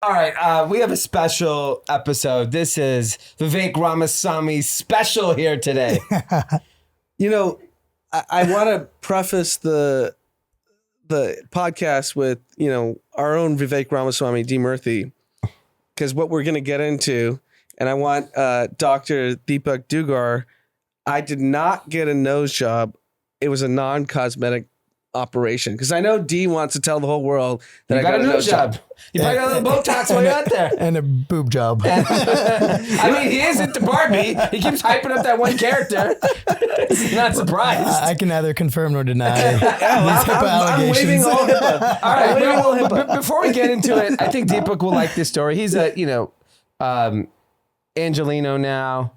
All right, we have a special episode. This is Vivek Ramaswamy special here today. You know, I want to preface the podcast with, our own Vivek Ramaswamy, D. Murthy, because what we're going to get into, and I want Dr. Deepak Dugar, I did not get a nose job. It was a non-cosmetic operation, because I know D wants to tell the whole world that I got a nose job. You probably got a little Botox while you're out there. And a boob job. I mean, he is into Barbie. He keeps hyping up that one character. He's not surprised. I can neither confirm nor deny these HIPAA I'm allegations. waving all HIPAA. All right, but before we get into it, I think Deepak will like this story. He's a, Angelino now.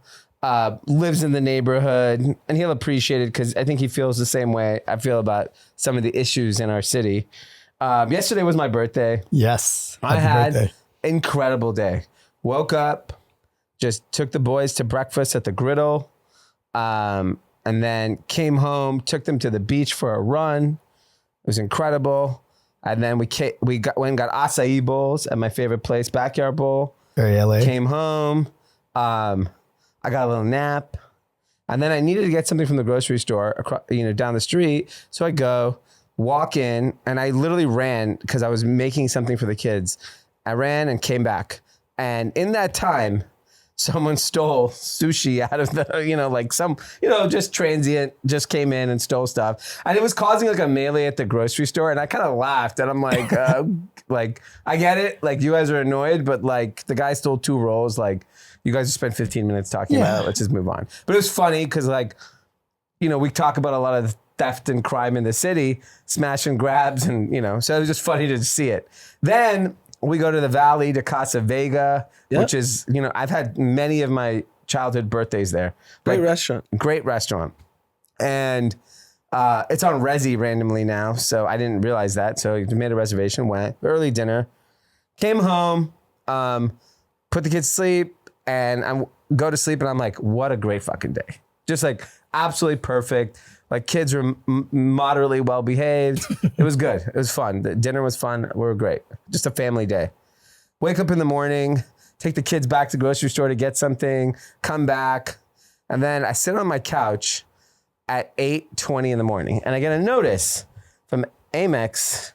Lives in the neighborhood, and he'll appreciate it because I think he feels the same way I feel about some of the issues in our city. Yesterday was my birthday. Yes. I had an incredible day. Woke up, just took the boys to breakfast at the griddle, and then came home, took them to the beach for a run. It was incredible. And then we went and got acai bowls at my favorite place, Backyard Bowl. Very LA. Came home. I got a little nap, and then I needed to get something from the grocery store across, down the street. So I go, walk in, and I literally ran because I was making something for the kids. I ran and came back. And in that time, someone stole sushi out of the, just transient, just came in and stole stuff. And it was causing like a melee at the grocery store. And I kind of laughed, and I'm like, I get it. Like, you guys are annoyed, but like the guy stole 2 rolls. Like, you guys just spent 15 minutes talking about it. Let's just move on. But it was funny because, we talk about a lot of theft and crime in the city, smash and grabs, and, so it was just funny to see it. Then we go to the Valley to Casa Vega, which is, I've had many of my childhood birthdays there. Great restaurant. Great restaurant. And it's on Resi randomly now, so I didn't realize that. So I made a reservation, went, early dinner, came home, put the kids to sleep, and I go to sleep, and I'm like, what a great fucking day. Just like absolutely perfect. Like, kids were moderately well behaved. It was good. It was fun. The dinner was fun. We were great. Just a family day. Wake up in the morning, take the kids back to the grocery store to get something, come back, and then I sit on my couch at 8:20 in the morning, and I get a notice from Amex,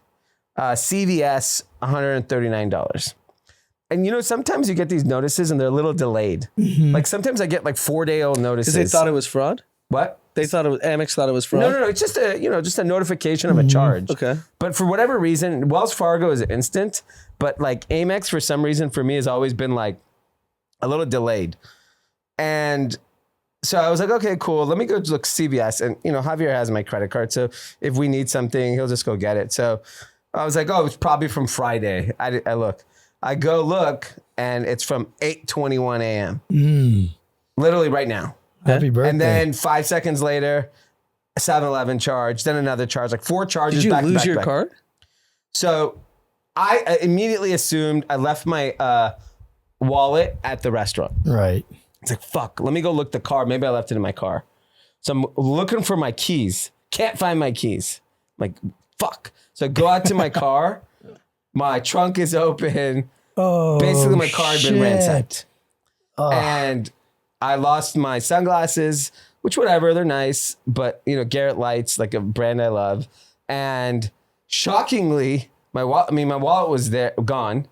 CVS, $139. And sometimes you get these notices and they're a little delayed. Mm-hmm. Like, sometimes I get like 4-day-old notices. Because they thought it was fraud? What? Amex thought it was fraud? No. It's just a notification of a charge. Okay. But for whatever reason, Wells Fargo is instant, but like Amex, for some reason, for me, has always been like a little delayed. And so I was like, okay, cool. Let me go look CVS. And, Javier has my credit card. So if we need something, he'll just go get it. So I was like, oh, it's probably from Friday. I go look, and it's from 8:21 a.m. Literally right now. Happy birthday. And then 5 seconds later, 7-Eleven charge, then another charge, like 4 charges. Did you back lose to back your to back. card? So I immediately assumed I left my wallet at the restaurant. Right. It's like, fuck, let me go look the car. Maybe I left it in my car. So I'm looking for my keys. Can't find my keys. I'm like, fuck. So I go out to my car. My trunk is open. Oh, basically, my car had been ransacked. shit. Oh. And I lost my sunglasses, which whatever, they're nice. But, Garrett Lights, like a brand I love. And shockingly, my wallet was there, gone.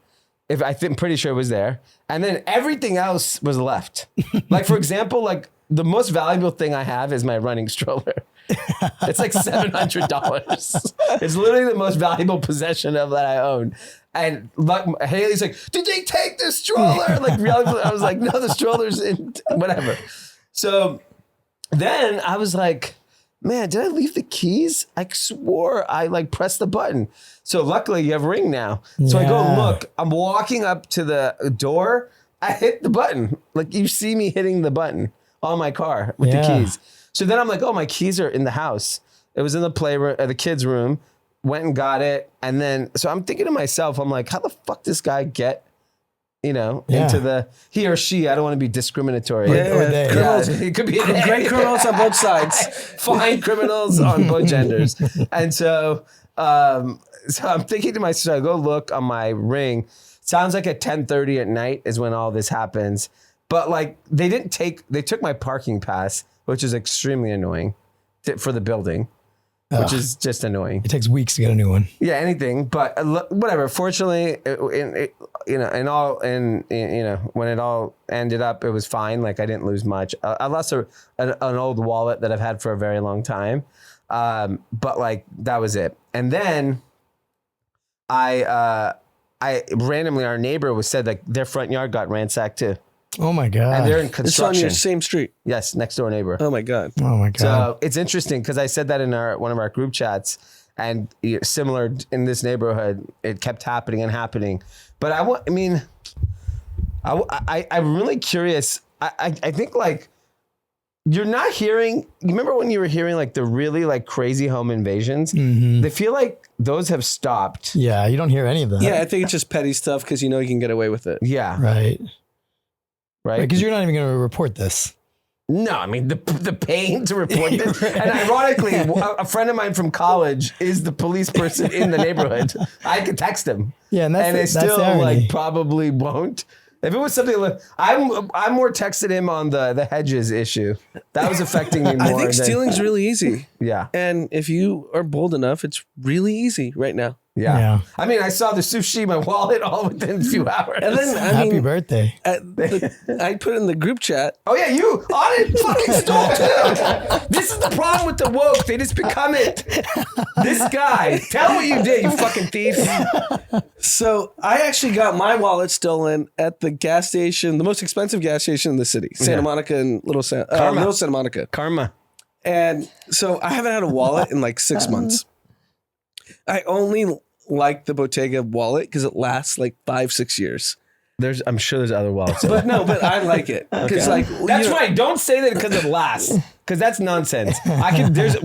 I'm pretty sure it was there. And then everything else was left. Like, for example, like the most valuable thing I have is my running stroller. It's like $700. It's literally the most valuable possession that I own. And Haley's like, did they take the stroller? Like, I was like, no, the stroller's in, whatever. So then I was like, man, did I leave the keys? I swore I pressed the button. So luckily you have Ring now. So I go look, I'm walking up to the door. I hit the button. Like, you see me hitting the button on my car with the keys. So then I'm like, oh, my keys are in the house. It was in the playroom, the kids' room. Went and got it. And then, so I'm thinking to myself, I'm like, how the fuck this guy get, into he or she, I don't want to be discriminatory. Criminals. It could be great criminals on both sides. Fine criminals on both genders. And so I'm thinking to myself, I go look on my Ring. sounds like at 10:30 at night is when all this happens. But like they took my parking pass, which is extremely annoying for the building, which is just annoying. It takes weeks to get a new one. Yeah, anything, but whatever. Fortunately, when it all ended up, it was fine. Like I didn't lose much. I lost an old wallet that I've had for a very long time, but like that was it. And then I randomly, our neighbor said like their front yard got ransacked too. Oh my God. And they're in It's construction. on your same street. Yes, next door neighbor. Oh my God. Oh my God. So it's interesting because I said that in one of our group chats, and similar in this neighborhood, it kept happening and happening. But I'm really curious. I think like you're not hearing. You remember when you were hearing like the really like crazy home invasions? Mhm. They feel like those have stopped. Yeah, you don't hear any of that. Yeah, I think it's just petty stuff because you know you can get away with it. Yeah. Right. Right. Because you're not even going to report this. No, I mean the pain to report this. And ironically, a friend of mine from college is the police person in the neighborhood. I could text him. Yeah, and that's I the still irony. like probably won't. If it was something like I'm more texted him on the hedges issue. That was affecting me more. I think than- stealing's really easy. Yeah. And if you are bold enough, it's really easy right now. Yeah. Yeah. I mean, I saw the sushi, my wallet, all within a few hours. And then, I Happy mean, birthday. I put in the group chat. oh yeah, you on it fucking stole too. This is the problem with the woke. They just become it. This guy, tell what you did, you fucking thief. So I actually got my wallet stolen at the gas station, the most expensive gas station in the city, Santa Monica and Little Santa Monica. Karma. And so I haven't had a wallet in like 6 months. I only like the Bottega wallet because it lasts like 5-6 years. I'm sure there's other wallets. But I like it because like That's right. Don't say that because it lasts, because that's nonsense. There's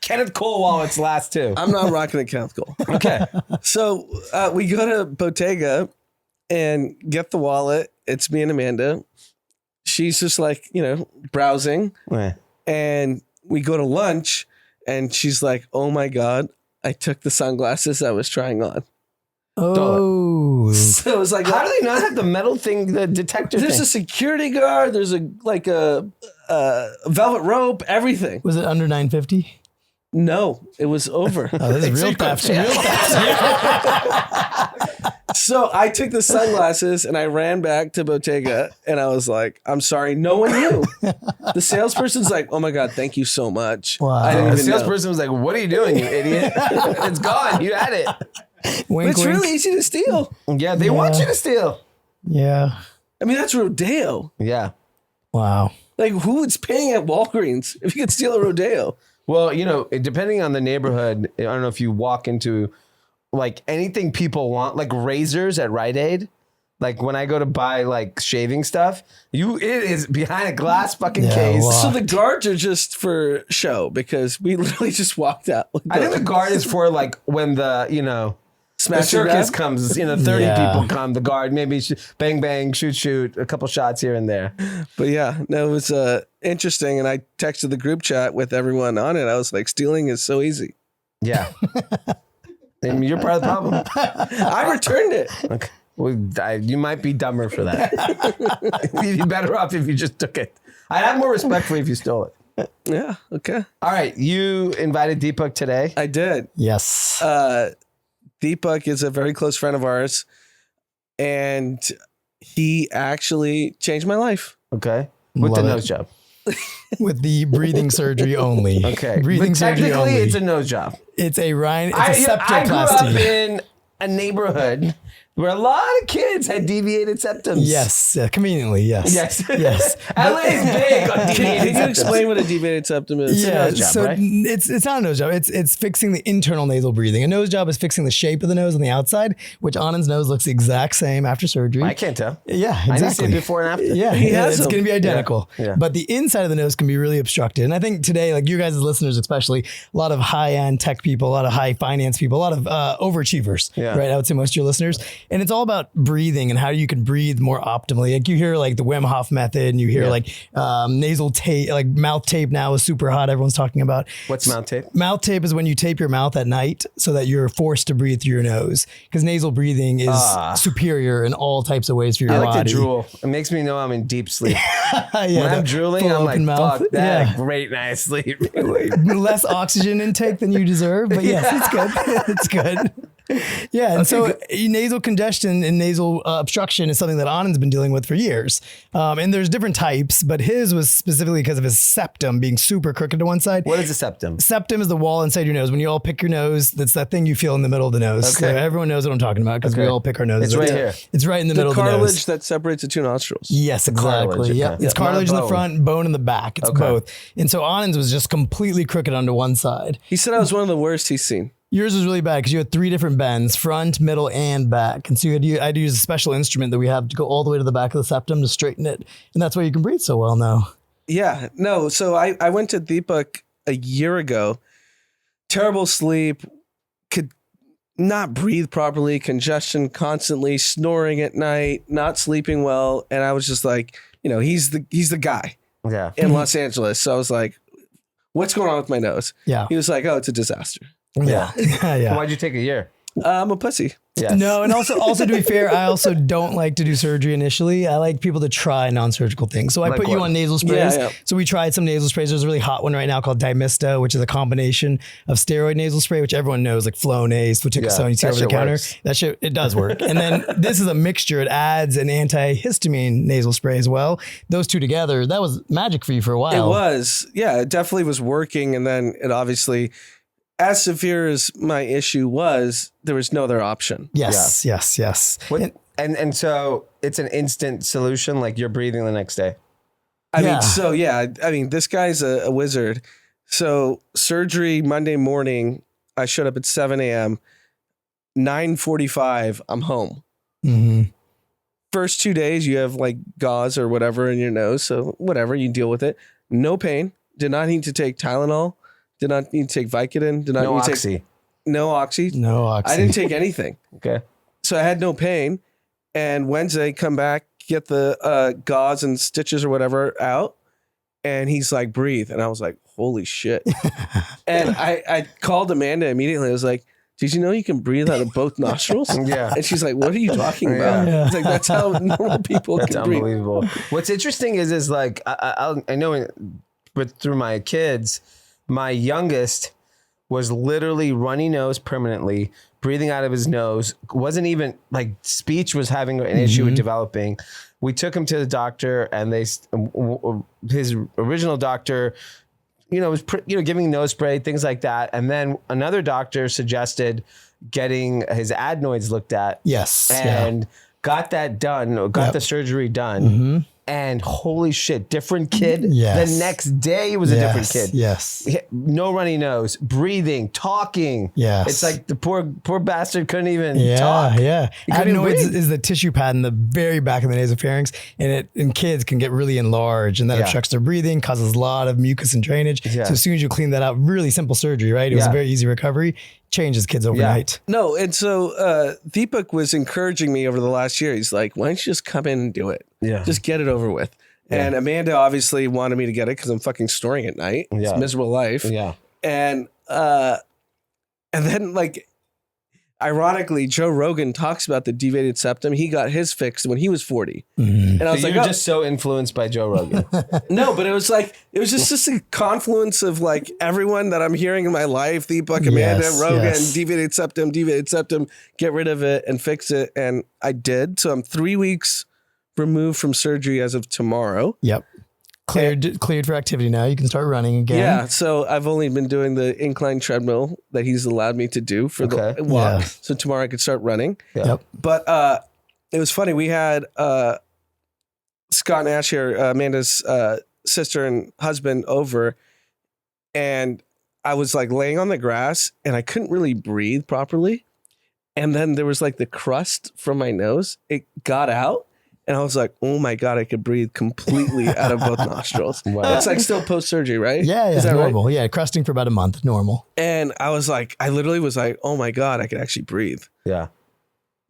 Kenneth Cole wallets last too. I'm not rocking a Kenneth Cole. Okay. So we go to Bottega and get the wallet. It's me and Amanda. She's just like, browsing. And we go to lunch and she's like, oh my God, I took the sunglasses I was trying on. Oh. So it was like, How do they not have the metal thing, the detector there's thing? a security guard. There's a velvet rope, everything. Was it under 950? No, it was over. Oh, this is real theft. Real theft. So I took the sunglasses and I ran back to Bottega and I was like, I'm sorry, no one knew. The salesperson's like, oh my God, thank you so much. Wow. I didn't The even know. salesperson was like, what are you doing, you idiot? It's gone. You had it. But Wink, it's wink. really easy to steal. Yeah, they want you to steal. Yeah. I mean, that's Rodeo. Yeah. Wow. Like, who's paying at Walgreens if you could steal a Rodeo? Well, depending on the neighborhood, I don't know if you walk into like anything people want, like razors at Rite Aid. Like when I go to buy like shaving stuff, it is behind a glass fucking Yeah, case. wow. So the guards are just for show because we literally just walked out. I think the guard is for like when the Smash the and circus grab? comes, 30 Yeah. people come, the guard, maybe bang, bang, shoot, a couple shots here and there. But yeah, no, it was interesting. And I texted the group chat with everyone on it. I was like, stealing is so easy. Yeah. And you're part of the problem. I returned it. Okay. Well, you might be dumber for that. You'd be better off if you just took it. I'd have more respect for you if you stole it. Yeah. Okay. All right. You invited Deepak today. I did. Yes. Deepak is a very close friend of ours, and he actually changed my life. Okay. With the Love it. nose job. With the breathing surgery only. Okay. Breathing But surgery technically, only. it's a nose job. It's a I grew up septoplasty. in a neighborhood where a lot of kids had deviated septums. Yes. Conveniently, yes. Yes. Yes. LA is big on deviated Can you septums. explain what a deviated septum is? Yeah, nose job, so right? it's not a nose job. It's fixing the internal nasal breathing. A nose job is fixing the shape of the nose on the outside, which Anand's nose looks the exact same after surgery. I can't tell. Yeah, I need to see exactly. it before and after. Yeah, He has it's them. going to be identical. Yeah, yeah. But the inside of the nose can be really obstructed. And I think today, like you guys as listeners especially, a lot of high-end tech people, a lot of high finance people, a lot of overachievers, Yeah. right? I would say most of your listeners, And it's all about breathing and how you can breathe more optimally. Like you hear like the Wim Hof method and you hear like nasal tape, like mouth tape now is super hot. Everyone's talking about. What's mouth tape? Mouth tape is when you tape your mouth at night so that you're forced to breathe through your nose, because nasal breathing is superior in all types of ways for your body. I like to drool. It makes me know I'm in deep sleep. When I'm drooling, I'm like, mouth. fuck that. Great night's sleep. Less oxygen intake than you deserve, but yes, it's good. It's good. Yeah, and so nasal congestion and nasal obstruction is something that Anand's been dealing with for years. And there's different types, but his was specifically because of his septum being super crooked to one side. What is a septum? Septum is the wall inside your nose. When you all pick your nose, that's that thing you feel in the middle of the nose. Okay. So everyone knows what I'm talking about because we all pick our noses. It's right here. It's right in the middle of the nose. The cartilage that separates the two nostrils. Yes, exactly. Cartilage, Yeah, okay. it's cartilage in the front, bone in the back. It's both. And so Anand's was just completely crooked onto one side. He said I was one of the worst he's seen. Yours was really bad because you had 3 different bends, front, middle, and back. And so I had to use a special instrument that we have to go all the way to the back of the septum to straighten it. And that's why you can breathe so well now. Yeah, no. So I went to Deepak a year ago. Terrible sleep, could not breathe properly, congestion constantly, snoring at night, not sleeping well. And I was just like, he's the guy in Los Angeles. So I was like, what's going on with my nose? Yeah. He was like, oh, it's a disaster. Yeah. Yeah. Why'd you take a year? I'm a pussy. Yes. No, and also to be fair, I also don't like to do surgery initially. I like people to try non-surgical things. So I put you on nasal sprays. Yeah. So we tried some nasal sprays. There's a really hot one right now called Dymista, which is a combination of steroid nasal spray, which everyone knows, like Flonase, fluticasone, you see over the counter. Works. That shit, it does work. And then this is a mixture. It adds an antihistamine nasal spray as well. Those two together, that was magic for you for a while. It was. Yeah, it definitely was working. And then it obviously, as severe as my issue was, there was no other option. Yes. And so it's an instant solution, like you're breathing the next day. I mean, this guy's a wizard. So surgery Monday morning, I showed up at 7 a.m. 9:45, I'm home. Mm-hmm. First 2 days, you have like gauze or whatever in your nose. So whatever, you deal with it. No pain. Did not need to take Tylenol. Did not need to take Vicodin. Did not No need to oxy. take no oxy. No oxy. I didn't take anything. Okay. So I had no pain. And Wednesday, come back, get the gauze and stitches or whatever out. And he's like, breathe. And I was like, holy shit. And I called Amanda immediately. I was like, did you know you can breathe out of both nostrils? Yeah. And she's like, what are you talking about? Yeah. It's like, that's how normal people That's can breathe. unbelievable. What's interesting is like, I know through my kids, my youngest was literally runny nose permanently, breathing out of his nose. Wasn't even like speech was having an issue with developing. We took him to the doctor, and his original doctor, was giving nose spray, things like that. And then another doctor suggested getting his adenoids looked at. Yes. And got that done. Got the surgery done. Mm-hmm. And holy shit, different kid. Yes. The next day it was a different kid. Yes. No runny nose, breathing, talking. Yes. It's like the poor bastard couldn't even Yeah, talk. yeah. He couldn't even Adenoids breathe. is the tissue pad in the very back of the nasopharynx, and kids can get really enlarged, and that obstructs their breathing, causes a lot of mucus and drainage. Yeah. So as soon as you clean that out, really simple surgery, right? It was a very easy recovery. Changes kids overnight. No, and so Deepak was encouraging me over the last year. He's like, why don't you just come in and do it? Yeah. Just get it over with. Yeah. And Amanda obviously wanted me to get it because I'm fucking snoring at night. It's a miserable life. Yeah. And then like, ironically, Joe Rogan talks about the deviated septum. He got his fixed when he was 40. Mm-hmm. And I was So like, you're just so influenced by Joe Rogan. no, but it was just a confluence of like everyone that I'm hearing in my life, Deepak, Amanda, Rogan, deviated septum, get rid of it and fix it. And I did. So I'm 3 weeks removed from surgery as of tomorrow. Yep. Cleared for activity now. You can start running again. Yeah. So I've only been doing the incline treadmill that he's allowed me to do for the walk. Yeah. So tomorrow I could start running. Yeah. Yep. But it was funny. We had Scott Nash here, Amanda's sister and husband, over, and I was like laying on the grass and I couldn't really breathe properly. And then there was like the crust from my nose. It got out. And I was like, oh my God, I could breathe completely out of both nostrils. Wow. That's like still post-surgery, right? Yeah, Is that normal. right? Yeah, crusting for about a month, normal. And I was like, I literally was like, oh my God, I could actually breathe. Yeah.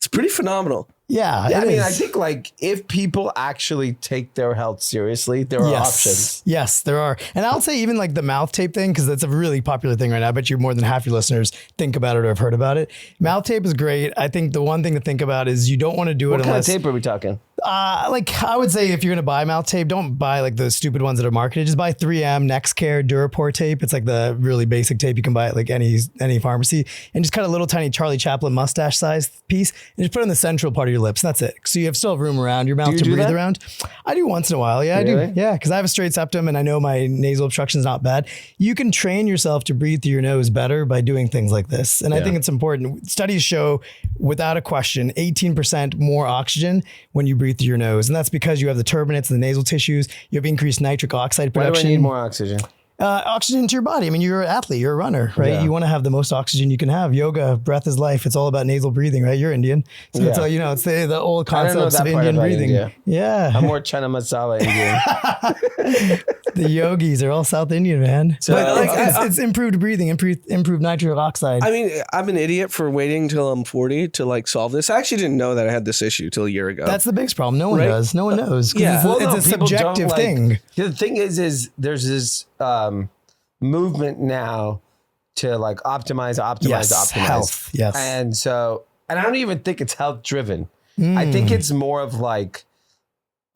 It's pretty phenomenal. Yeah, Yeah, I mean, is. I think like if people actually take their health seriously, there are options. Yes, there are. And I'll say even like the mouth tape thing, because that's a really popular thing right now. I bet you more than half your listeners think about it or have heard about it. Mouth tape is great. I think the one thing to think about is you don't want to do it What unless... kind of tape are we talking? Like I would say if you're going to buy mouth tape, don't buy like the stupid ones that are marketed. Just buy 3M, NextCare, Durapore tape. It's like the really basic tape you can buy at like any pharmacy, and just cut a little tiny Charlie Chaplin mustache sized piece and just put it in the central part of your lips. And that's it. So you still have room around your mouth to breathe around. I do once in a while. Yeah, Really? I do. Yeah, because I have a straight septum and I know my nasal obstruction is not bad. You can train yourself to breathe through your nose better by doing things like this. And I think it's important. Studies show without a question, 18% more oxygen when you breathe through your nose. And that's because you have the turbinates and the nasal tissues. You have increased nitric oxide Why do I production. need more oxygen? Oxygen to your body. I mean, you're an athlete, you're a runner, right? Yeah. You want to have the most oxygen you can have. Yoga, breath is life. It's all about nasal breathing, right? You're Indian. So it's all, it's the old I don't know concepts that of part Indian about breathing. India. Yeah. I'm more chana masala Indian. The yogis are all South Indian, man. So- But like, it's improved breathing, improved nitric oxide. I mean, I'm an idiot for waiting until I'm 40 to like solve this. I actually didn't know that I had this issue till a year ago. That's the biggest problem. No one Right? does. No one knows. 'Cause Yeah. It's, Well, it's no, a people don't, subjective like- thing. The thing is there's this movement now to like optimize. Health. Yes. And I don't even think it's health driven. I think it's more of like,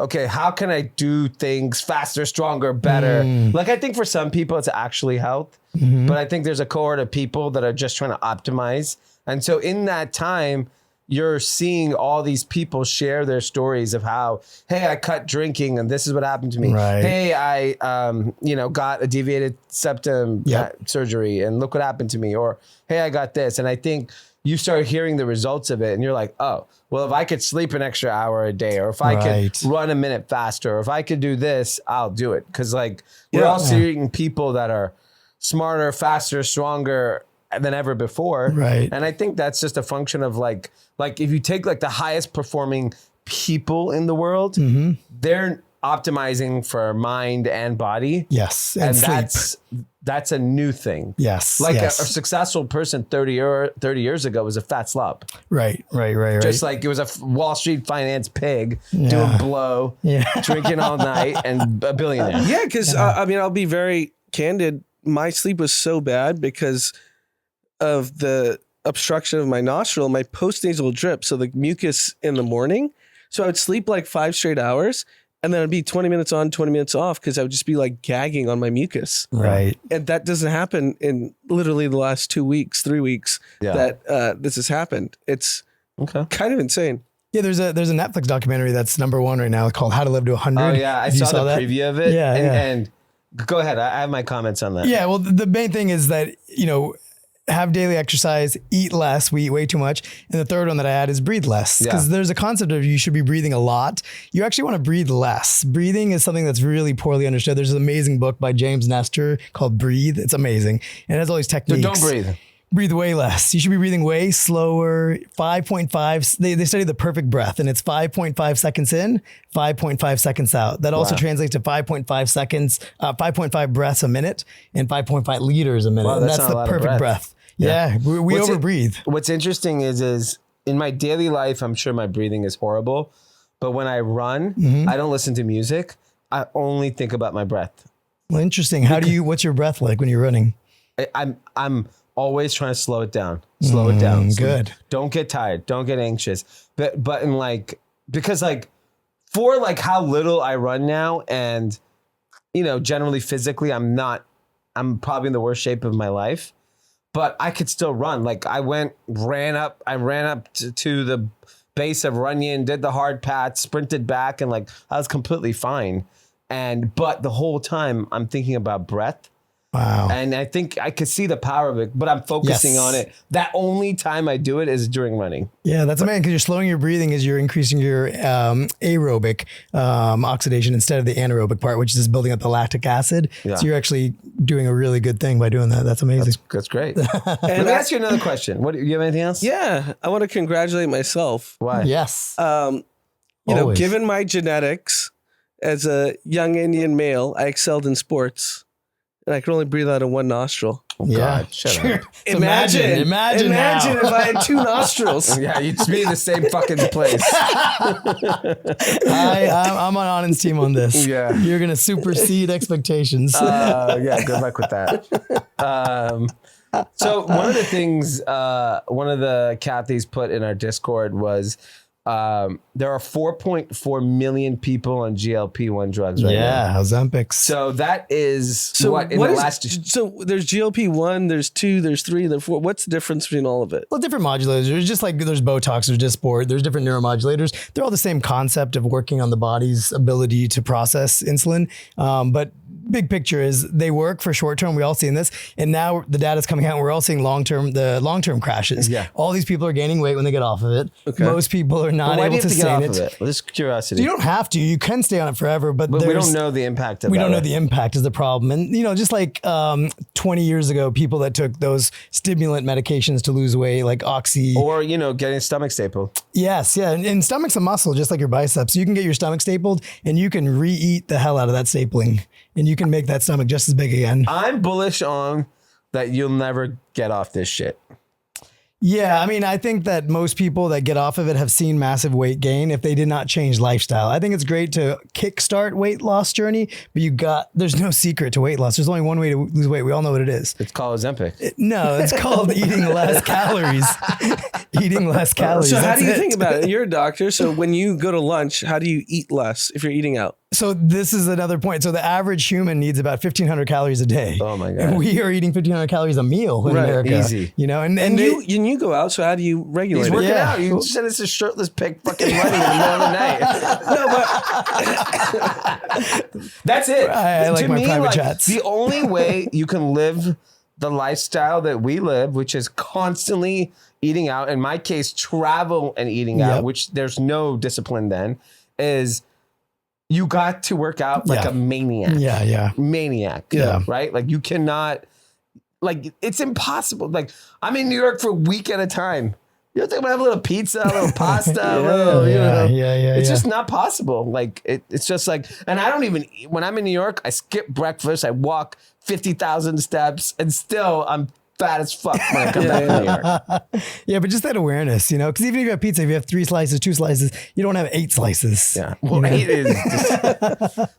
okay, how can I do things faster, stronger, better? Like I think for some people it's actually health, but I think there's a cohort of people that are just trying to optimize. And so in that time, you're seeing all these people share their stories of how, hey, I cut drinking and this is what happened to me. Right. Hey, I, got a deviated septum surgery and look what happened to me. Or, hey, I got this. And I think you start hearing the results of it and you're like, oh, well, if I could sleep an extra hour a day, or if I could run a minute faster, or if I could do this, I'll do it. Cause like we're all seeing people that are smarter, faster, stronger than ever before. Right. And I think that's just a function of like if you take like the highest performing people in the world, they're optimizing for mind and body. Yes. And sleep. that's a new thing. Yes. Like yes. a successful person 30 years ago was a fat slob. Right. Just like it was a Wall Street finance pig doing blow, drinking all night and a billionaire. Yeah, because I mean, I'll be very candid. My sleep was so bad because of the obstruction of my nostril, my postnasal drip. So the mucus in the morning. So I would sleep like 5 straight hours and then it'd be 20 minutes on, 20 minutes off because I would just be like gagging on my mucus. Right. And that doesn't happen in literally the last 2 weeks, 3 weeks that this has happened. It's kind of insane. Yeah, there's a Netflix documentary that's #1 right now called How to Live to 100. Oh yeah, I saw the preview of it. Yeah, and go ahead. I have my comments on that. Yeah, well, the main thing is that, have daily exercise, eat less. We eat way too much. And the third one that I add is breathe less. Because there's a concept of you should be breathing a lot. You actually want to breathe less. Breathing is something that's really poorly understood. There's an amazing book by James Nestor called Breathe. It's amazing. And it has all these techniques. So don't breathe. Breathe way less. You should be breathing way slower. 5.5. They study the perfect breath, and it's 5.5 seconds in, 5.5 seconds out. That also translates to 5.5 seconds, 5.5 breaths a minute, and 5.5 liters a minute. Wow, and that's the perfect breath. Yeah, we overbreathe. What's interesting is in my daily life, I'm sure my breathing is horrible, but when I run, I don't listen to music. I only think about my breath. Well, interesting. What's your breath like when you're running? I'm always trying to slow it down. Slow it down. Good. Don't get tired. Don't get anxious. But in because for how little I run now, and generally physically I'm probably in the worst shape of my life, but I could still run. Like I ran up to the base of Runyon, did the hard path, sprinted back, and I was completely fine. But the whole time I'm thinking about breath. Wow. And I think I could see the power of it, but I'm focusing on it. That only time I do it is during running. Yeah, that's amazing because you're slowing your breathing as you're increasing your aerobic oxidation instead of the anaerobic part, which is building up the lactic acid. Yeah. So you're actually doing a really good thing by doing that. That's amazing. That's great. Let me ask you another question. Do you have anything else? Yeah, I want to congratulate myself. Why? Yes. Given my genetics as a young Indian male, I excelled in sports. And I could only breathe out of one nostril. God, shut up. Imagine now. if I had two nostrils. Yeah, you'd be in the same fucking place. I'm on Anand's team on this. Yeah. You're going to supersede expectations. Yeah, good luck with that. So one of the things, one of the Kathys put in our Discord was there are 4.4 million people on GLP-1 drugs right now. Yeah, Ozempic. So that is So what in what the is- last... So there's GLP-1, there's 2, there's 3, there's 4. What's the difference between all of it? Well, different modulators. There's just like there's Botox, there's Dysport, there's different neuromodulators. They're all the same concept of working on the body's ability to process insulin. But big picture is they work for short term. We all seen this, and now the data's coming out. We're all seeing long term crashes. Yeah. All these people are gaining weight when they get off of it. Okay. Most people are not Why able do you to have to get sustain off it. of it? Well, this is curiosity. You don't have to. You can stay on it forever, but But we there's- don't know the impact of we that. don't know right? the impact is the problem. And, just like 20 years ago, people that took those stimulant medications to lose weight, like Oxy. Or, getting a stomach staple. Yes. Yeah. And stomach's a muscle, just like your biceps. You can get your stomach stapled and you can re-eat the hell out of that stapling and you can make that stomach just as big again. I'm bullish on that you'll never get off this shit. Yeah, I mean, I think that most people that get off of it have seen massive weight gain if they did not change lifestyle. I think it's great to kickstart weight loss journey, but there's no secret to weight loss. There's only one way to lose weight. We all know what it is. It's called Ozempic. No, it's called eating less calories. Eating less calories. So how That's do you it. think about it? You're a doctor, so when you go to lunch, how do you eat less if you're eating out? So this is another point. So the average human needs about 1,500 calories a day. Oh my God. And we are eating 1,500 calories a meal in Right. America. Easy. And you go out, so how do you regulate He's it? working Yeah. out. You send us a shirtless pic fucking running in the middle of the night. No, but that's it. I like To my me, private jets. The only way you can live the lifestyle that we live, which is constantly eating out, in my case, travel and eating out, Yep. which there's no discipline then, is you got to work out like Yeah. a maniac. Yeah. Maniac. Yeah. Right? Like you cannot, like it's impossible. Like I'm in New York for a week at a time. You don't think I'm gonna have a little pizza, a little pasta, a little, Yeah. It's just not possible. Like it's just like, and I don't even, when I'm in New York, I skip breakfast. I walk 50,000 steps and still I'm fat as fuck when I come back to New York. Yeah, but just that awareness, because even if you have pizza, if you have 3 slices, 2 slices, you don't have 8 slices. Yeah. Well, it is.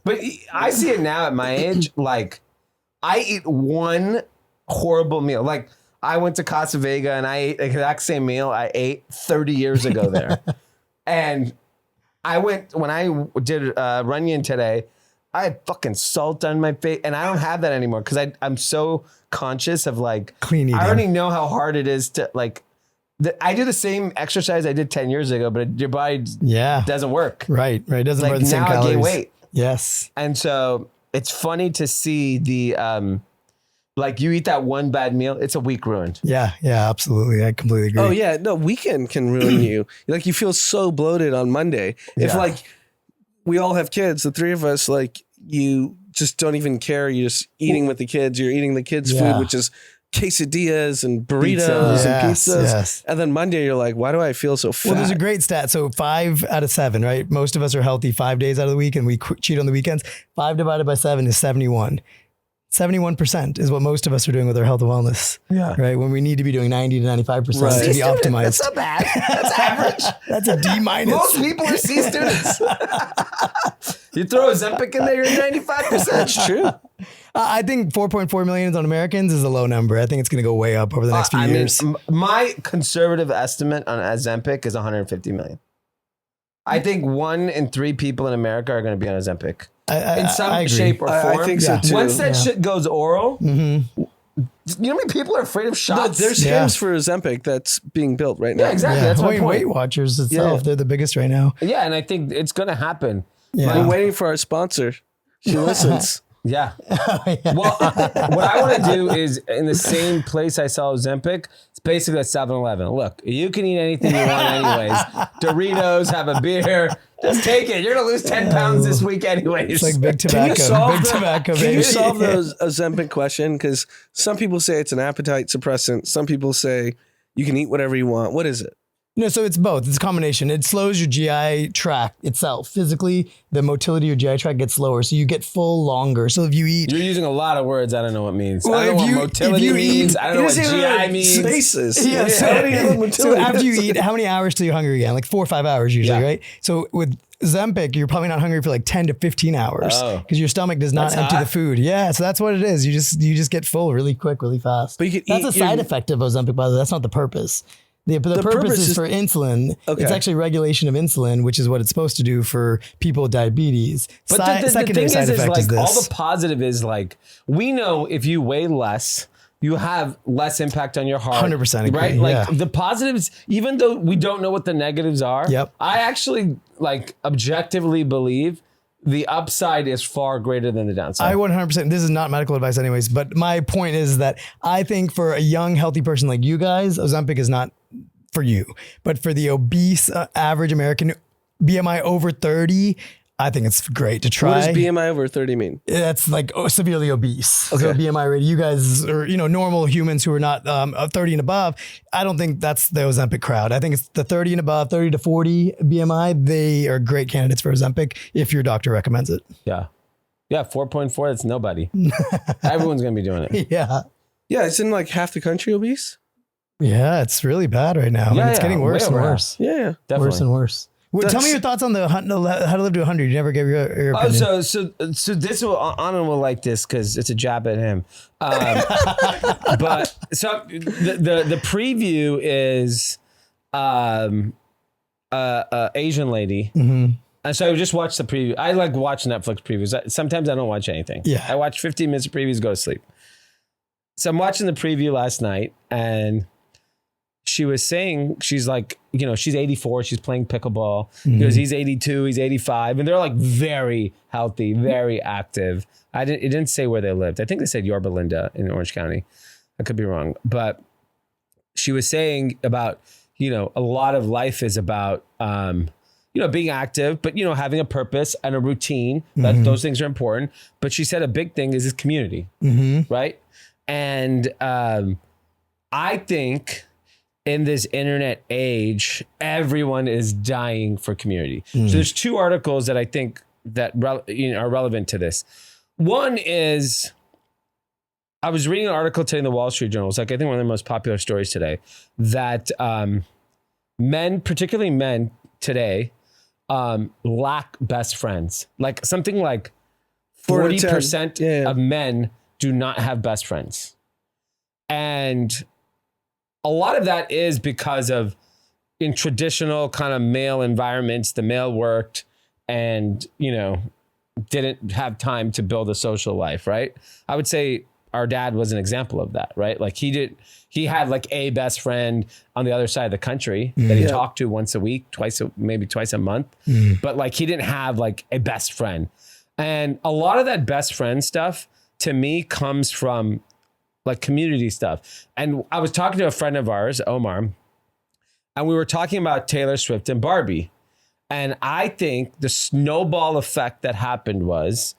But I see it now at my age. Like I eat one horrible meal. Like I went to Casa Vega and I ate the exact same meal I ate 30 years ago there. And when I did Runyon today, I had fucking salt on my face, and I don't have that anymore because I'm so conscious of like Clean eating. I already know how hard it is to like. I do the same exercise I did 10 years ago, but your body doesn't work. Right. It doesn't burn Like the same now I calories. gain weight, Yes. and so it's funny to see the like you eat that one bad meal, it's a week ruined. Yeah, absolutely. I completely agree. Oh yeah, no, weekend can ruin you. Like you feel so bloated on Monday. If Yeah. like we all have kids, the 3 of us, like you just don't even care. You're just eating with the kids. You're eating the kids' Yeah. food, which is quesadillas and burritos Pizza. and pizzas. Yes. And then Monday you're like, why do I feel so fat? Well, there's a great stat. So 5 out of 7, right? Most of us are healthy 5 days out of the week and we cheat on the weekends. 5 divided by 7 is 71. 71% is what most of us are doing with our health and wellness. Yeah. Right. When we need to be doing 90 to 95% Right. to be C student, optimized. That's not bad. That's average. That's a D minus. Most people are C students. You throw Ozempic in there, you're 95%. That's true. I think 4.4 million on Americans is a low number. I think it's going to go way up over the next few years. My conservative estimate on Ozempic is 150 million. I think 1 in 3 people in America are going to be on Ozempic in some I agree. shape or form. I think so too. Once that shit goes oral, you know how many people are afraid of No, shots? there's Yeah. gyms for Ozempic that's being built right now. Yeah, exactly. Yeah. That's my Weight point. Watchers itself, Yeah. they're the biggest right now. Yeah, and I think it's going to happen. Yeah. I'm waiting for our sponsor. She listens. Yeah. Well, what I want to do is in the same place I saw Ozempic, it's basically a 7-Eleven. Look, you can eat anything you want anyways. Doritos, have a beer. Just take it. You're going to lose 10 pounds this week anyways. It's like big tobacco. Big tobacco, Can baby. you solve those Ozempic question? Because some people say it's an appetite suppressant. Some people say you can eat whatever you want. What is it? No, so it's both. It's a combination. It slows your GI tract itself. Physically, the motility of your GI tract gets slower, so you get full longer. So if you eat... You're using a lot of words I don't know what means. Well, I don't know what motility means. I don't know what GI means. Spaces. Yeah, so after you eat, how many hours till you're hungry again? Like 4 or 5 hours usually, right? So with Ozempic, you're probably not hungry for like 10 to 15 hours because your stomach does not empty the food. Yeah, so that's what it is. You just get full really quick, really fast. But you can that's a side effect of Ozempic, by the way. That's not the purpose. The purpose is for insulin. Okay. It's actually regulation of insulin, which is what it's supposed to do for people with diabetes. But the thing is like all the positive is like, we know if you weigh less, you have less impact on your heart. 100% agree. Right? Like the positives, even though we don't know what the negatives are, I actually like objectively believe the upside is far greater than the downside. I 100%. This is not medical advice anyways, but my point is that I think for a young, healthy person like you guys, Ozempic is not for you. But for the obese average American, BMI over 30, I think it's great to try. What does BMI over 30 mean? That's like severely obese. Okay. So BMI rate, you guys are, normal humans who are not 30 and above. I don't think that's the Ozempic crowd. I think it's the 30 and above, 30 to 40 BMI. They are great candidates for Ozempic if your doctor recommends it. Yeah. Yeah. 4.4. That's nobody. Everyone's going to be doing it. Yeah. Yeah. Isn't like half the country obese? Yeah. It's really bad right now. Yeah, it's getting worse and worse. Yeah. Definitely. Worse and worse. Well, tell me your thoughts on the how to live to 100. You never gave your opinion. So this will Anand will like this because it's a jab at him. But so the preview is Asian lady. Mm-hmm. And so I just watched the preview. I like watch Netflix previews. Sometimes I don't watch anything. Yeah. I watch 15 minutes of previews, go to sleep. So I'm watching the preview last night, and she was saying, she's like, she's 84, she's playing pickleball. Mm-hmm. Because he's 82, he's 85, and they're like very healthy, very active. It didn't say where they lived. I think they said Yorba Linda in Orange County. I could be wrong. But she was saying about, a lot of life is about, being active, but, having a purpose and a routine. Mm-hmm. Those things are important. But she said a big thing is community, right? And I think in this internet age, everyone is dying for community. So there's two articles that I think that are relevant to this. One is, I was reading an article today in the Wall Street Journal. It's like, I think one of the most popular stories today, that men, particularly men today, lack best friends. Like something like 40% of men do not have best friends. And a lot of that is because of, in traditional kind of male environments, the male worked and, didn't have time to build a social life, right? I would say our dad was an example of that, right? Like he had like a best friend on the other side of the country that he talked to once a week, maybe twice a month. But like he didn't have like a best friend. And a lot of that best friend stuff to me comes from like community stuff. And I was talking to a friend of ours, Omar, and we were talking about Taylor Swift and Barbie. And I think the snowball effect that happened was,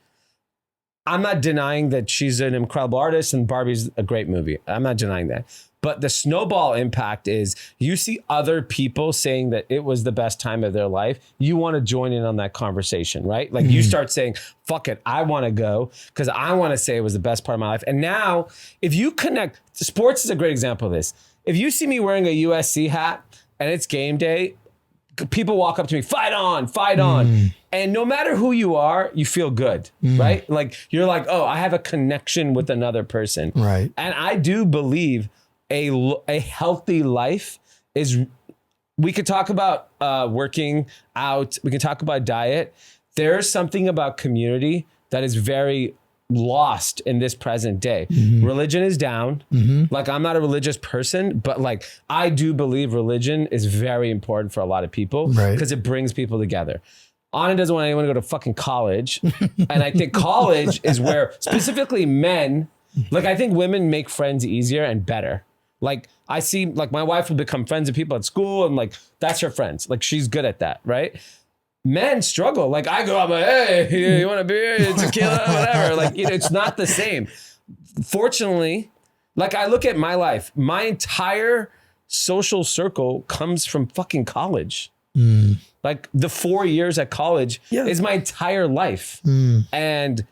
I'm not denying that she's an incredible artist and Barbie's a great movie. I'm not denying that. But the snowball impact is you see other people saying that it was the best time of their life. You want to join in on that conversation, right? Like you start saying, fuck it, I want to go because I want to say it was the best part of my life. And now if you connect, sports is a great example of this. If you see me wearing a USC hat and it's game day, people walk up to me, fight on, fight on. And no matter who you are, you feel good, right? Like you're like, oh, I have a connection with another person. Right. And I do believe a healthy life is, we could talk about working out, we can talk about diet. There's something about community that is very lost in this present day. Religion is down. Like I'm not a religious person, but like I do believe religion is very important for a lot of people because it brings people together. Anand doesn't want anyone to go to fucking college. And I think college is where specifically men, like I think women make friends easier and better. Like I see, like my wife will become friends with people at school and like, that's her friends. Like she's good at that, right? Men struggle. Like I go up like, hey, you want a beer? Tequila, whatever. Like, it's not the same. Fortunately, like I look at my life, my entire social circle comes from fucking college. Like the 4 years at college is my entire life. And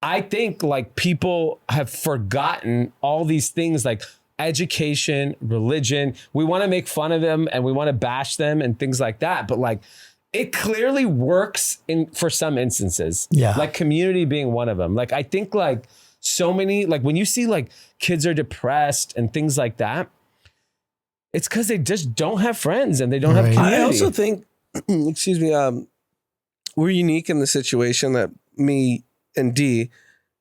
I think like people have forgotten all these things like education, religion. We want to make fun of them and we want to bash them and things like that. But like, it clearly works for some instances. Yeah. Like community being one of them. Like, I think like so many, like when you see like kids are depressed and things like that, it's because they just don't have friends and they don't have community. I also think, excuse me, we're unique in the situation that me and Dee,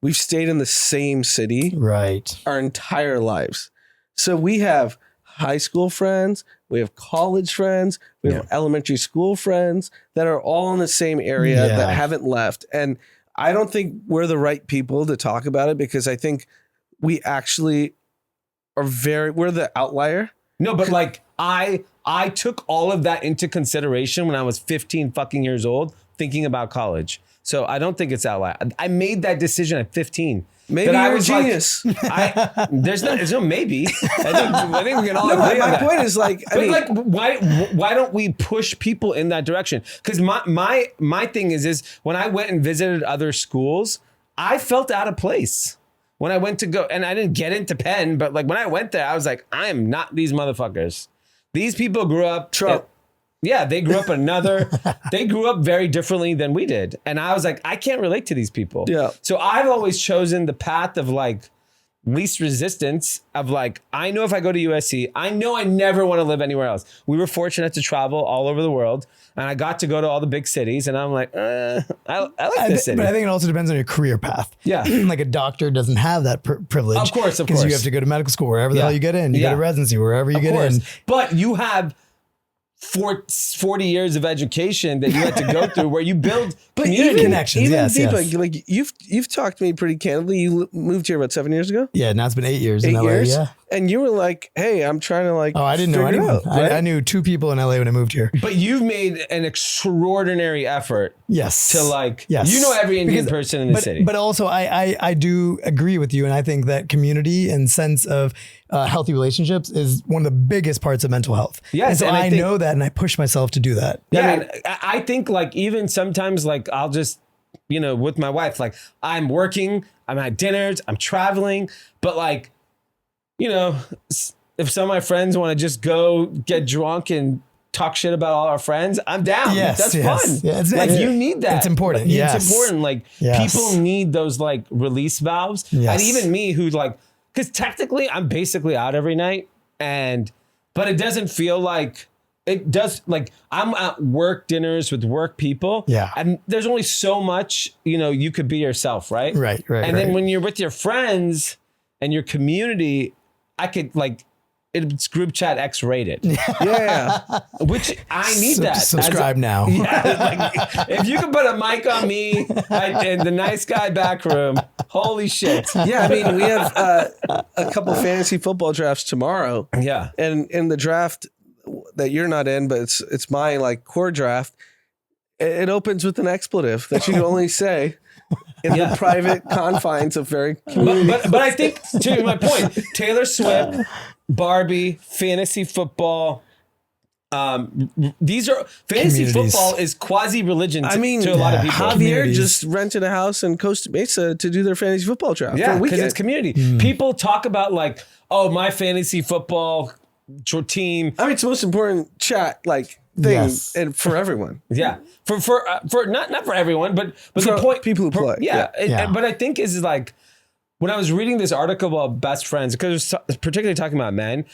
we've stayed in the same city our entire lives. So we have high school friends, we have college friends, we have elementary school friends that are all in the same area that haven't left. And I don't think we're the right people to talk about it because I think we actually are we're the outlier. No, but like I took all of that into consideration when I was 15 fucking years old, thinking about college. So I don't think it's outlier. I made that decision at 15. Maybe you're a genius. Like, there's no maybe. I think we can all agree on that. My point is like, why don't we push people in that direction? Because my thing is when I went and visited other schools, I felt out of place. When I went to go, and I didn't get into Penn, but like when I went there, I was like, I am not these motherfuckers. These people grew up. They grew up they grew up very differently than we did. And I was like, I can't relate to these people. Yeah. So I've always chosen the path of like least resistance of like, I know if I go to USC, I know I never want to live anywhere else. We were fortunate to travel all over the world and I got to go to all the big cities and I'm like, I like this city. But I think it also depends on your career path. Yeah. Like a doctor doesn't have that privilege. Of course. Because you have to go to medical school wherever the hell you get in. You go to residency wherever you get in. But you have 40 years of education that you had to go through where you build community connections. Even Deepak, like you've talked to me pretty candidly. You moved here about 7 years ago. Yeah, now it's been 8 years. 8 years. Yeah. And you were like, "Hey, I'm trying to like." Oh, I didn't know anyone. Right? I knew 2 people in LA when I moved here. But you've made an extraordinary effort. Yes. To like, you know every Indian person in the city. But also, I do agree with you, and I think that community and sense of healthy relationships is one of the biggest parts of mental health. Yes, and so I know that, and I push myself to do that. Yeah, I mean, I think like even sometimes like I'll just, with my wife, like I'm working, I'm at dinners, I'm traveling, but like, if some of my friends want to just go get drunk and talk shit about all our friends, I'm down. That's fun. Yeah, you need that. It's important. It's important. Like people need those like release valves. And even me who like, because technically I'm basically out every night but it doesn't feel like it does. Like I'm at work dinners with work people. Yeah. And there's only so much, you could be yourself. Right. Right. And then when you're with your friends and your community, I could like, it's group chat X-rated. Yeah. Which I need that. Subscribe now. Yeah. Like, if you can put a mic on me in the nice guy back room, holy shit. Yeah. I mean, we have a couple fantasy football drafts tomorrow. Yeah. And in the draft that you're not in, but it's my like core draft, it opens with an expletive that you can only say in the private confines of very community. But I think, to my point, Taylor Swift, Barbie, fantasy football. These are fantasy football is quasi religion to a lot of people. Javier just rented a house in Costa Mesa to do their fantasy football draft. Yeah, because it's community. People talk about like, oh, my fantasy football team. I mean, it's the most important chat like thing and for everyone. Yeah, for not for everyone, but the point people who play. But I think is like when I was reading this article about best friends, because it was particularly talking about men.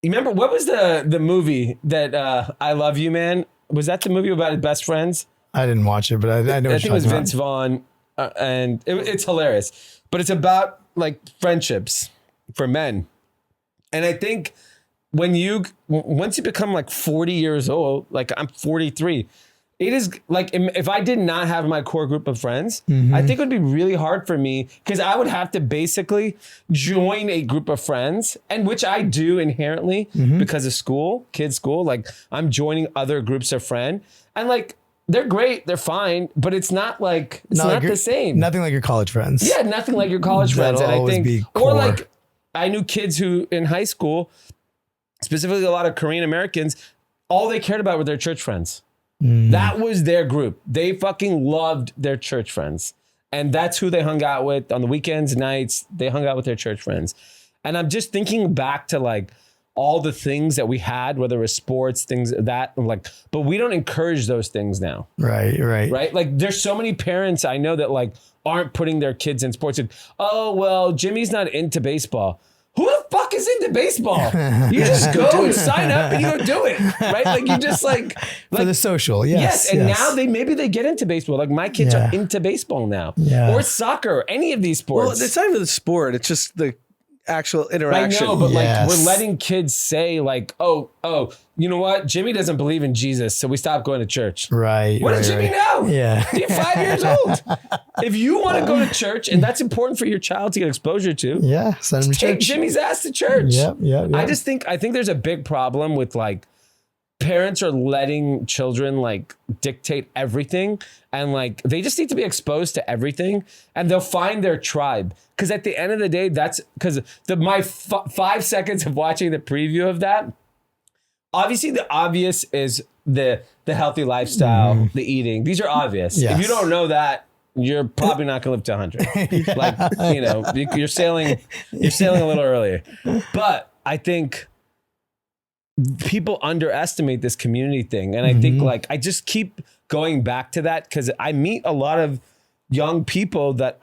You remember what was the movie that I Love You Man? Was that the movie about his best friends? I didn't watch it, but I know. I think it was Vince Vaughn, and it's hilarious. But it's about like friendships for men, and I think once you become like 40 years old, like I'm 43. It is like, if I did not have my core group of friends, I think it would be really hard for me because I would have to basically join a group of friends, and which I do inherently because of kids' school. Like I'm joining other groups of friends, and like they're great, they're fine, but it's not like, it's not the same. Nothing like your college friends. Yeah, nothing like your college friends. And I think, be or like, I knew kids who in high school, specifically a lot of Korean Americans, all they cared about were their church friends. That was their group. They fucking loved their church friends. And that's who they hung out with on the weekends, nights. They hung out with their church friends. And I'm just thinking back to like all the things that we had, whether it was sports, things that like, but we don't encourage those things now. Right. Like there's so many parents I know that like aren't putting their kids in sports. And, oh, well, Jimmy's not into baseball. Who the fuck is into baseball? You just go and sign up and you go do it, right? Like you just like for the social, yes. And now maybe they get into baseball. Like my kids are into baseball now, or soccer, or any of these sports. Well, it's not even the sport; it's just the actual interaction. I know, but like we're letting kids say like, oh, you know what? Jimmy doesn't believe in Jesus, so we stopped going to church. Right. What did Jimmy know? Yeah. You're 5 years old. If you want to go to church, and that's important for your child to get exposure to, send him to take church. Jimmy's ass to church. Yep. I think there's a big problem with like parents are letting children like dictate everything, and like they just need to be exposed to everything, and they'll find their tribe. Because at the end of the day, that's because my 5 seconds of watching the preview of that. Obviously, the obvious is the healthy lifestyle, the eating. These are obvious. Yes. If you don't know that, you're probably not going to live to 100. Like, you know, you're sailing a little earlier. But I think people underestimate this community thing. And I think like, I just keep going back to that because I meet a lot of young people that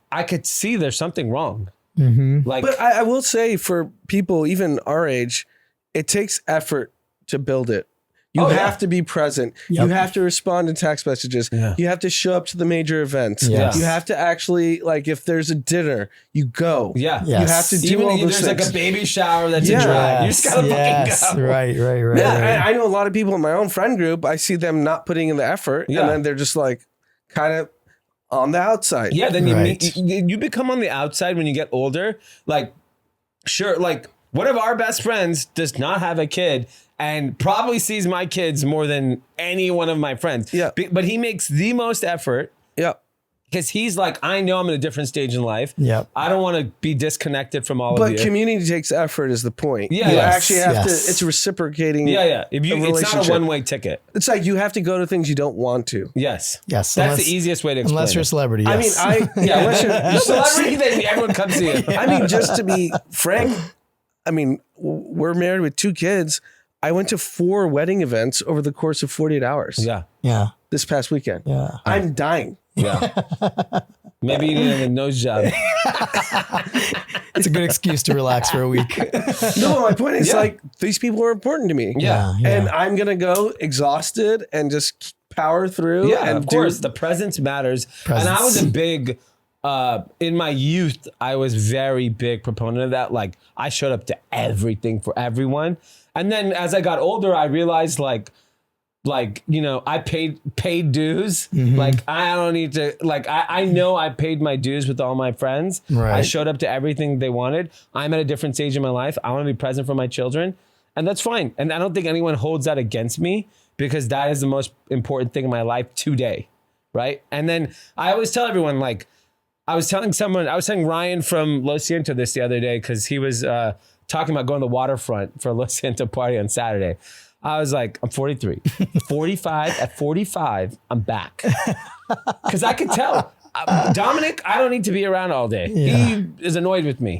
I could see there's something wrong. Like, But I will say for people even our age, it takes effort to build it. You have to be present. You have to respond to text messages. You have to show up to the major events. Yes. You have to actually, like, if there's a dinner, you go. Yeah. Yes. You have to do even all if those there's things. like a baby shower that's a drag. You just gotta fucking go. Right. Yeah, I know a lot of people in my own friend group, I see them not putting in the effort, and then they're just like kind of on the outside. Yeah, then Right. you become on the outside when you get older. Like, sure, like one of our best friends does not have a kid and probably sees my kids more than any one of my friends. Yeah. But he makes the most effort Yeah. because he's like, I know I'm in a different stage in life. Yep. I don't want to be disconnected from all of But you. community takes effort is the point. Yeah. You Yes, actually have to, yes. it's reciprocating. Yeah. If you, a it's not a relationship. one-way ticket. It's like you have to go to things you don't want to. Yes. Yes. That's the easiest way to explain Unless you're a it. celebrity. I mean, Yes. unless you're No celebrity, then everyone comes to you. I mean, just to be frank, I mean, we're married with 2 kids. I went to 4 wedding events over the course of 48 hours. Yeah. This past weekend. Yeah. I'm dying. Yeah. Maybe you need a nose job. It's a good excuse to relax for a week. No, my point is like these people are important to me. Yeah. And I'm going to go exhausted and just power through. Yeah, and of course. The presence matters. And I was a big, in my youth, I was very big proponent of that. Like I showed up to everything for everyone. And then as I got older, I realized like, you know, I paid dues. Like I don't need to, like, I know I paid my dues with all my friends. Right. I showed up to everything they wanted. I'm at a different stage in my life. I want to be present for my children. And that's fine. And I don't think anyone holds that against me because that is the most important thing in my life today. Right. And then I always tell everyone, like, I was telling Ryan from Lo Siento this the other day because he was talking about going to the waterfront for a Lo Siento party on Saturday. I was like, I'm 43. 45, at 45, I'm back. Because I could tell. Dominic, I don't need to be around all day. He is annoyed with me.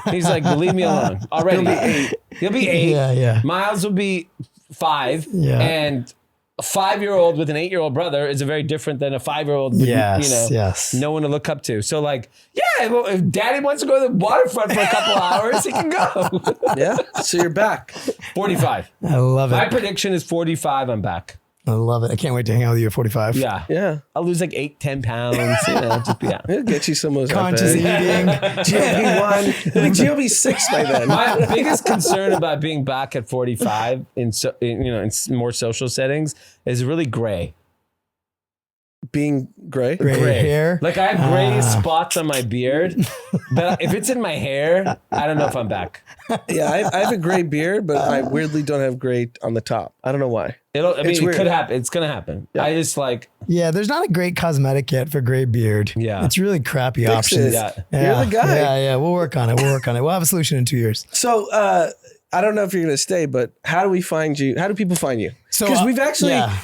He's like, leave me alone. Already. He'll be 8. Yeah. Miles will be 5. Yeah. And a 5-year-old with an 8-year-old brother is very different than a 5-year-old with, no one to look up to. So like, yeah, well, if daddy wants to go to the waterfront for a couple hours, he can go. Yeah. So you're back. 45. I love it. My prediction is 45, I'm back. I love it. I can't wait to hang out with you at 45. Yeah. Yeah. I'll lose like 8-10 pounds. You know, just be out. It'll get you some of those. Conscious eating. GLP-1. It'll be GLP-6 by then. My biggest concern about being back at 45 in more social settings is really gray. being gray. Gray hair. Like I have gray spots on my beard, but if it's in my hair, I don't know if I'm back. Yeah, I have a gray beard, but I weirdly don't have gray on the top. I don't know why. It could happen. It's gonna happen. Yeah. I just like. Yeah, there's not a great cosmetic yet for gray beard. Yeah, it's really crappy options. Yeah. You're the guy. Yeah, we'll work on it. We'll have a solution in 2 years. So I don't know if you're gonna stay, but how do we find you? How do people find you? So because we've actually. Yeah.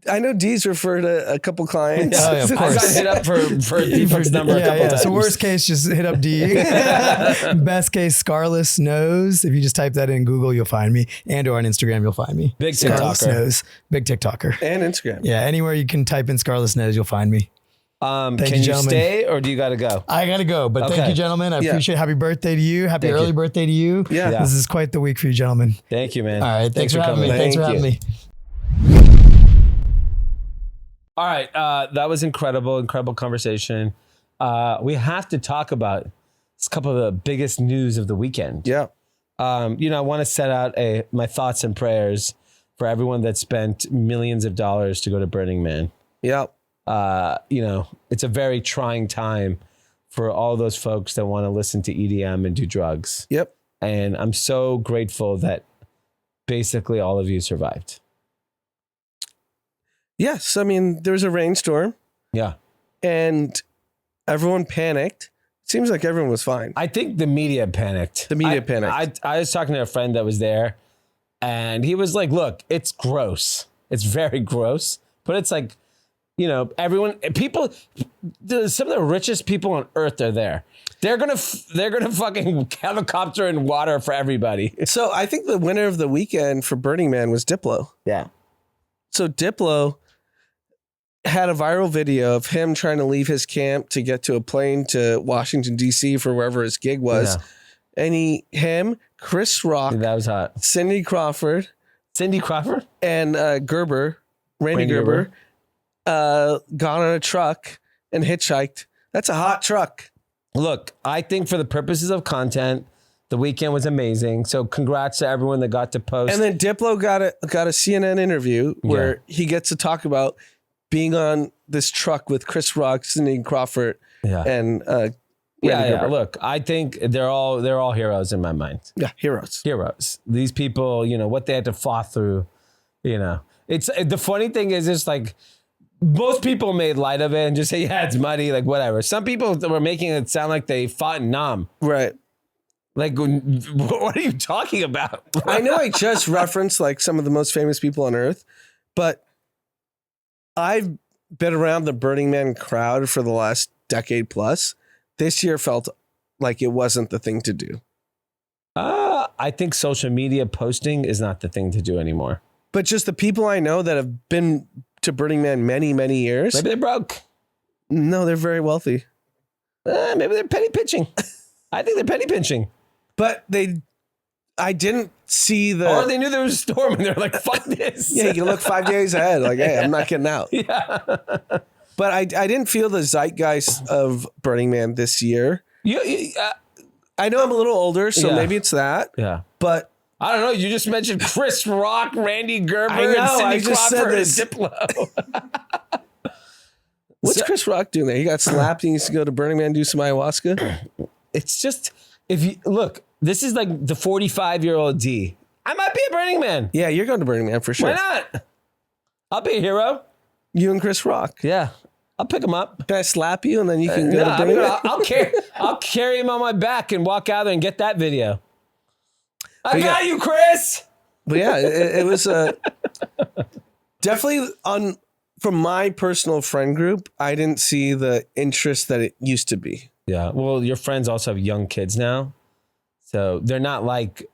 I know Dee's referred a couple clients. Oh, yeah, of course. I got hit up for Deepak's number a couple times. So worst case, just hit up D. Best case, Scarless Nose. If you just type that in Google, you'll find me. And or on Instagram, you'll find me. Big Scarless TikToker. Nose. Big TikToker. And Instagram. Yeah, anywhere you can type in Scarless Nose, you'll find me. Can you stay or do you got to go? I got to go, but thank you, gentlemen. I appreciate it. Happy birthday to you. Happy early birthday to you. Yeah. This is quite the week for you, gentlemen. Thank you, man. All right. Thanks for having me. Thanks for having me. All right, that was incredible conversation. We have to talk about a couple of the biggest news of the weekend. Yeah. I want to set out my thoughts and prayers for everyone that spent millions of dollars to go to Burning Man. Yeah. It's a very trying time for all those folks that want to listen to EDM and do drugs. Yep. And I'm so grateful that basically all of you survived. Yes. I mean, there was a rainstorm. Yeah. And everyone panicked. Seems like everyone was fine. I think the media panicked. I was talking to a friend that was there and he was like, look, it's gross. It's very gross. But it's like, some of the richest people on earth are there. They're gonna fucking helicopter and water for everybody. So I think the winner of the weekend for Burning Man was Diplo. Yeah. So Diplo had a viral video of him trying to leave his camp to get to a plane to Washington, D.C. for wherever his gig was. Yeah. And Chris Rock. That was hot. Cindy Crawford. And Randy Gerber. Got on a truck and hitchhiked. That's a hot truck. Look, I think for the purposes of content, the weekend was amazing. So congrats to everyone that got to post. And then Diplo got a CNN interview where he gets to talk about being on this truck with Chris Rock, Cindy Crawford, and Randy Gerber. Look, I think they're all heroes in my mind. Yeah, heroes. These people, what they had to fought through. It's the funny thing is, it's like most people made light of it and just say, yeah, it's muddy, like whatever. Some people were making it sound like they fought in Nam. Right. Like, what are you talking about? I know I just referenced like some of the most famous people on earth, but I've been around the Burning Man crowd for the last decade plus. This year felt like it wasn't the thing to do. I think social media posting is not the thing to do anymore. But just the people I know that have been to Burning Man many, many years. Maybe they're broke. No, they're very wealthy. Maybe they're penny pinching. I think they're penny pinching. But I didn't see or they knew there was a storm and they're like, fuck this. Yeah, you can look 5 days ahead. Like, hey, I'm not getting out. Yeah. But I didn't feel the zeitgeist of Burning Man this year. I know I'm a little older, so maybe it's that. Yeah. But I don't know. You just mentioned Chris Rock, Randy Gerber, and Cindy Crawford and Diplo. What's Chris Rock doing there? He got slapped. He needs to go to Burning Man and do some ayahuasca. It's just, if you look, this is like the 45-year-old D. I might be a Burning Man. Yeah, you're going to Burning Man for sure. Why not? I'll be a hero. You and Chris Rock. Yeah. I'll pick him up. Can I slap you and then you can go to Burning Man? I'll carry him on my back and walk out there and get that video. I got you, Chris. But yeah, it was definitely from my personal friend group, I didn't see the interest that it used to be. Yeah. Well, your friends also have young kids now. So they're not like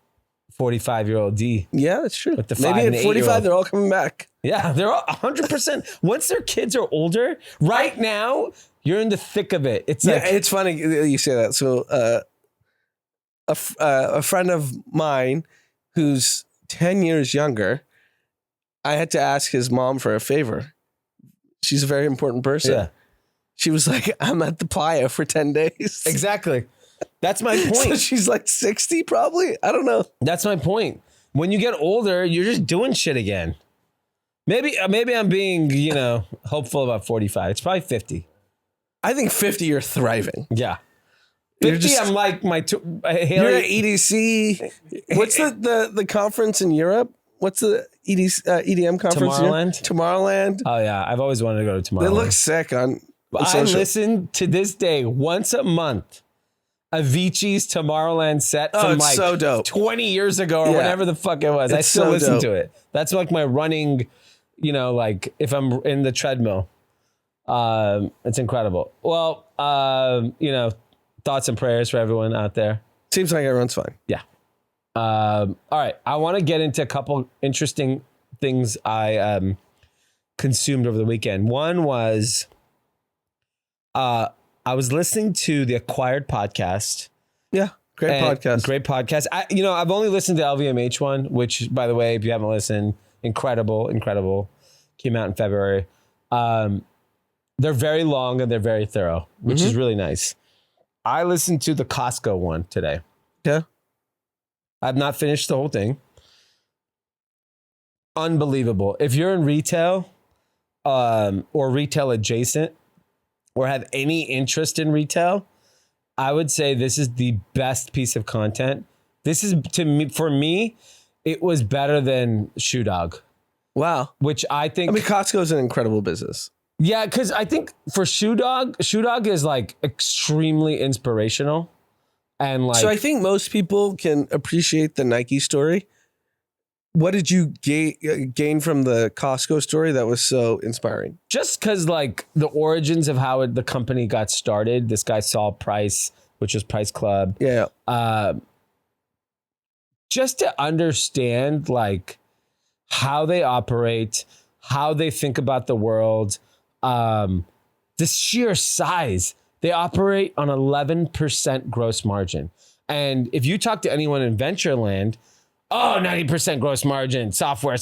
45-year-old D. Yeah, that's true. With the maybe at 45, they're all coming back. Yeah, they're all 100%. Once their kids are older, right now, you're in the thick of it. It's like, it's funny you say that. So a friend of mine who's 10 years younger, I had to ask his mom for a favor. She's a very important person. Yeah. She was like, I'm at the playa for 10 days. Exactly. That's my point. So she's like 60 probably. I don't know. That's my point. When you get older, you're just doing shit again. Maybe I'm being, hopeful about 45. It's probably 50. I think 50, you're thriving. Yeah. 50, I'm like you're at EDC. What's the conference in Europe? What's the EDM conference? Tomorrowland. Oh yeah, I've always wanted to go to Tomorrowland. It looks sick on I listen to this day once a month. Avicii's Tomorrowland set from so dope. 20 years ago or whatever the fuck it was. I still listen to it. That's like my running, like if I'm in the treadmill. It's incredible. Well, thoughts and prayers for everyone out there. Seems like everyone's fine. Yeah. All right. I want to get into a couple interesting things I consumed over the weekend. One was I was listening to the Acquired podcast. Yeah. Great podcast. I've only listened to LVMH one, which, by the way, if you haven't listened, incredible. Came out in February. They're very long and they're very thorough, which is really nice. I listened to the Costco one today. Yeah. I've not finished the whole thing. Unbelievable. If you're in retail or retail adjacent or have any interest in retail, I would say this is the best piece of content. This is, for me, it was better than Shoe Dog. Wow. Which I think... Costco is an incredible business. Yeah, because I think for Shoe Dog is like extremely inspirational. And like, so I think most people can appreciate the Nike story. What did you gain from the Costco story that was so inspiring? Just because like the origins of how the company got started, this guy Saul Price, which was Price Club. Yeah. Just to understand like how they operate, how they think about the world, the sheer size. They operate on 11% gross margin. And if you talk to anyone in venture land, 90% gross margin, software.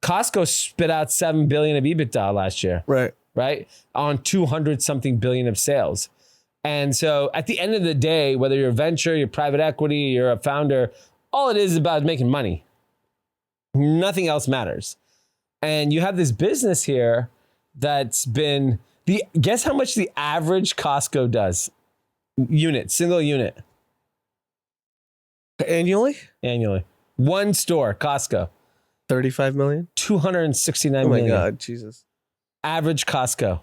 Costco spit out $7 billion of EBITDA last year. Right? On 200 something billion of sales. And so at the end of the day, whether you're a venture, you're private equity, you're a founder, all it is about making money. Nothing else matters. And you have this business here that's been guess how much the average Costco does? Single unit. Annually? One store, Costco. 35 million? 269 million. Oh my God, Jesus. Average Costco.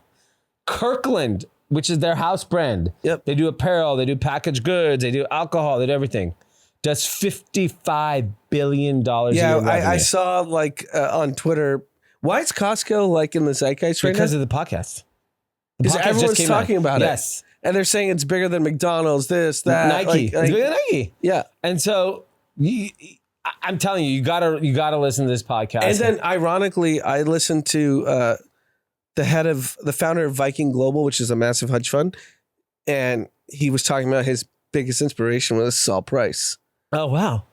Kirkland, which is their house brand. Yep. They do apparel, they do packaged goods, they do alcohol, they do everything. Does $55 billion a year revenue. I saw like on Twitter, why is Costco like in the zeitgeist right now? Because of the podcast. Because everyone's talking about it. Yes. And they're saying it's bigger than McDonald's, this, that. Nike. It's bigger than Nike. Yeah. And so I'm telling you, you gotta listen to this podcast. And then ironically, I listened to the founder of Viking Global, which is a massive hedge fund. And he was talking about his biggest inspiration was Saul Price. Oh, wow.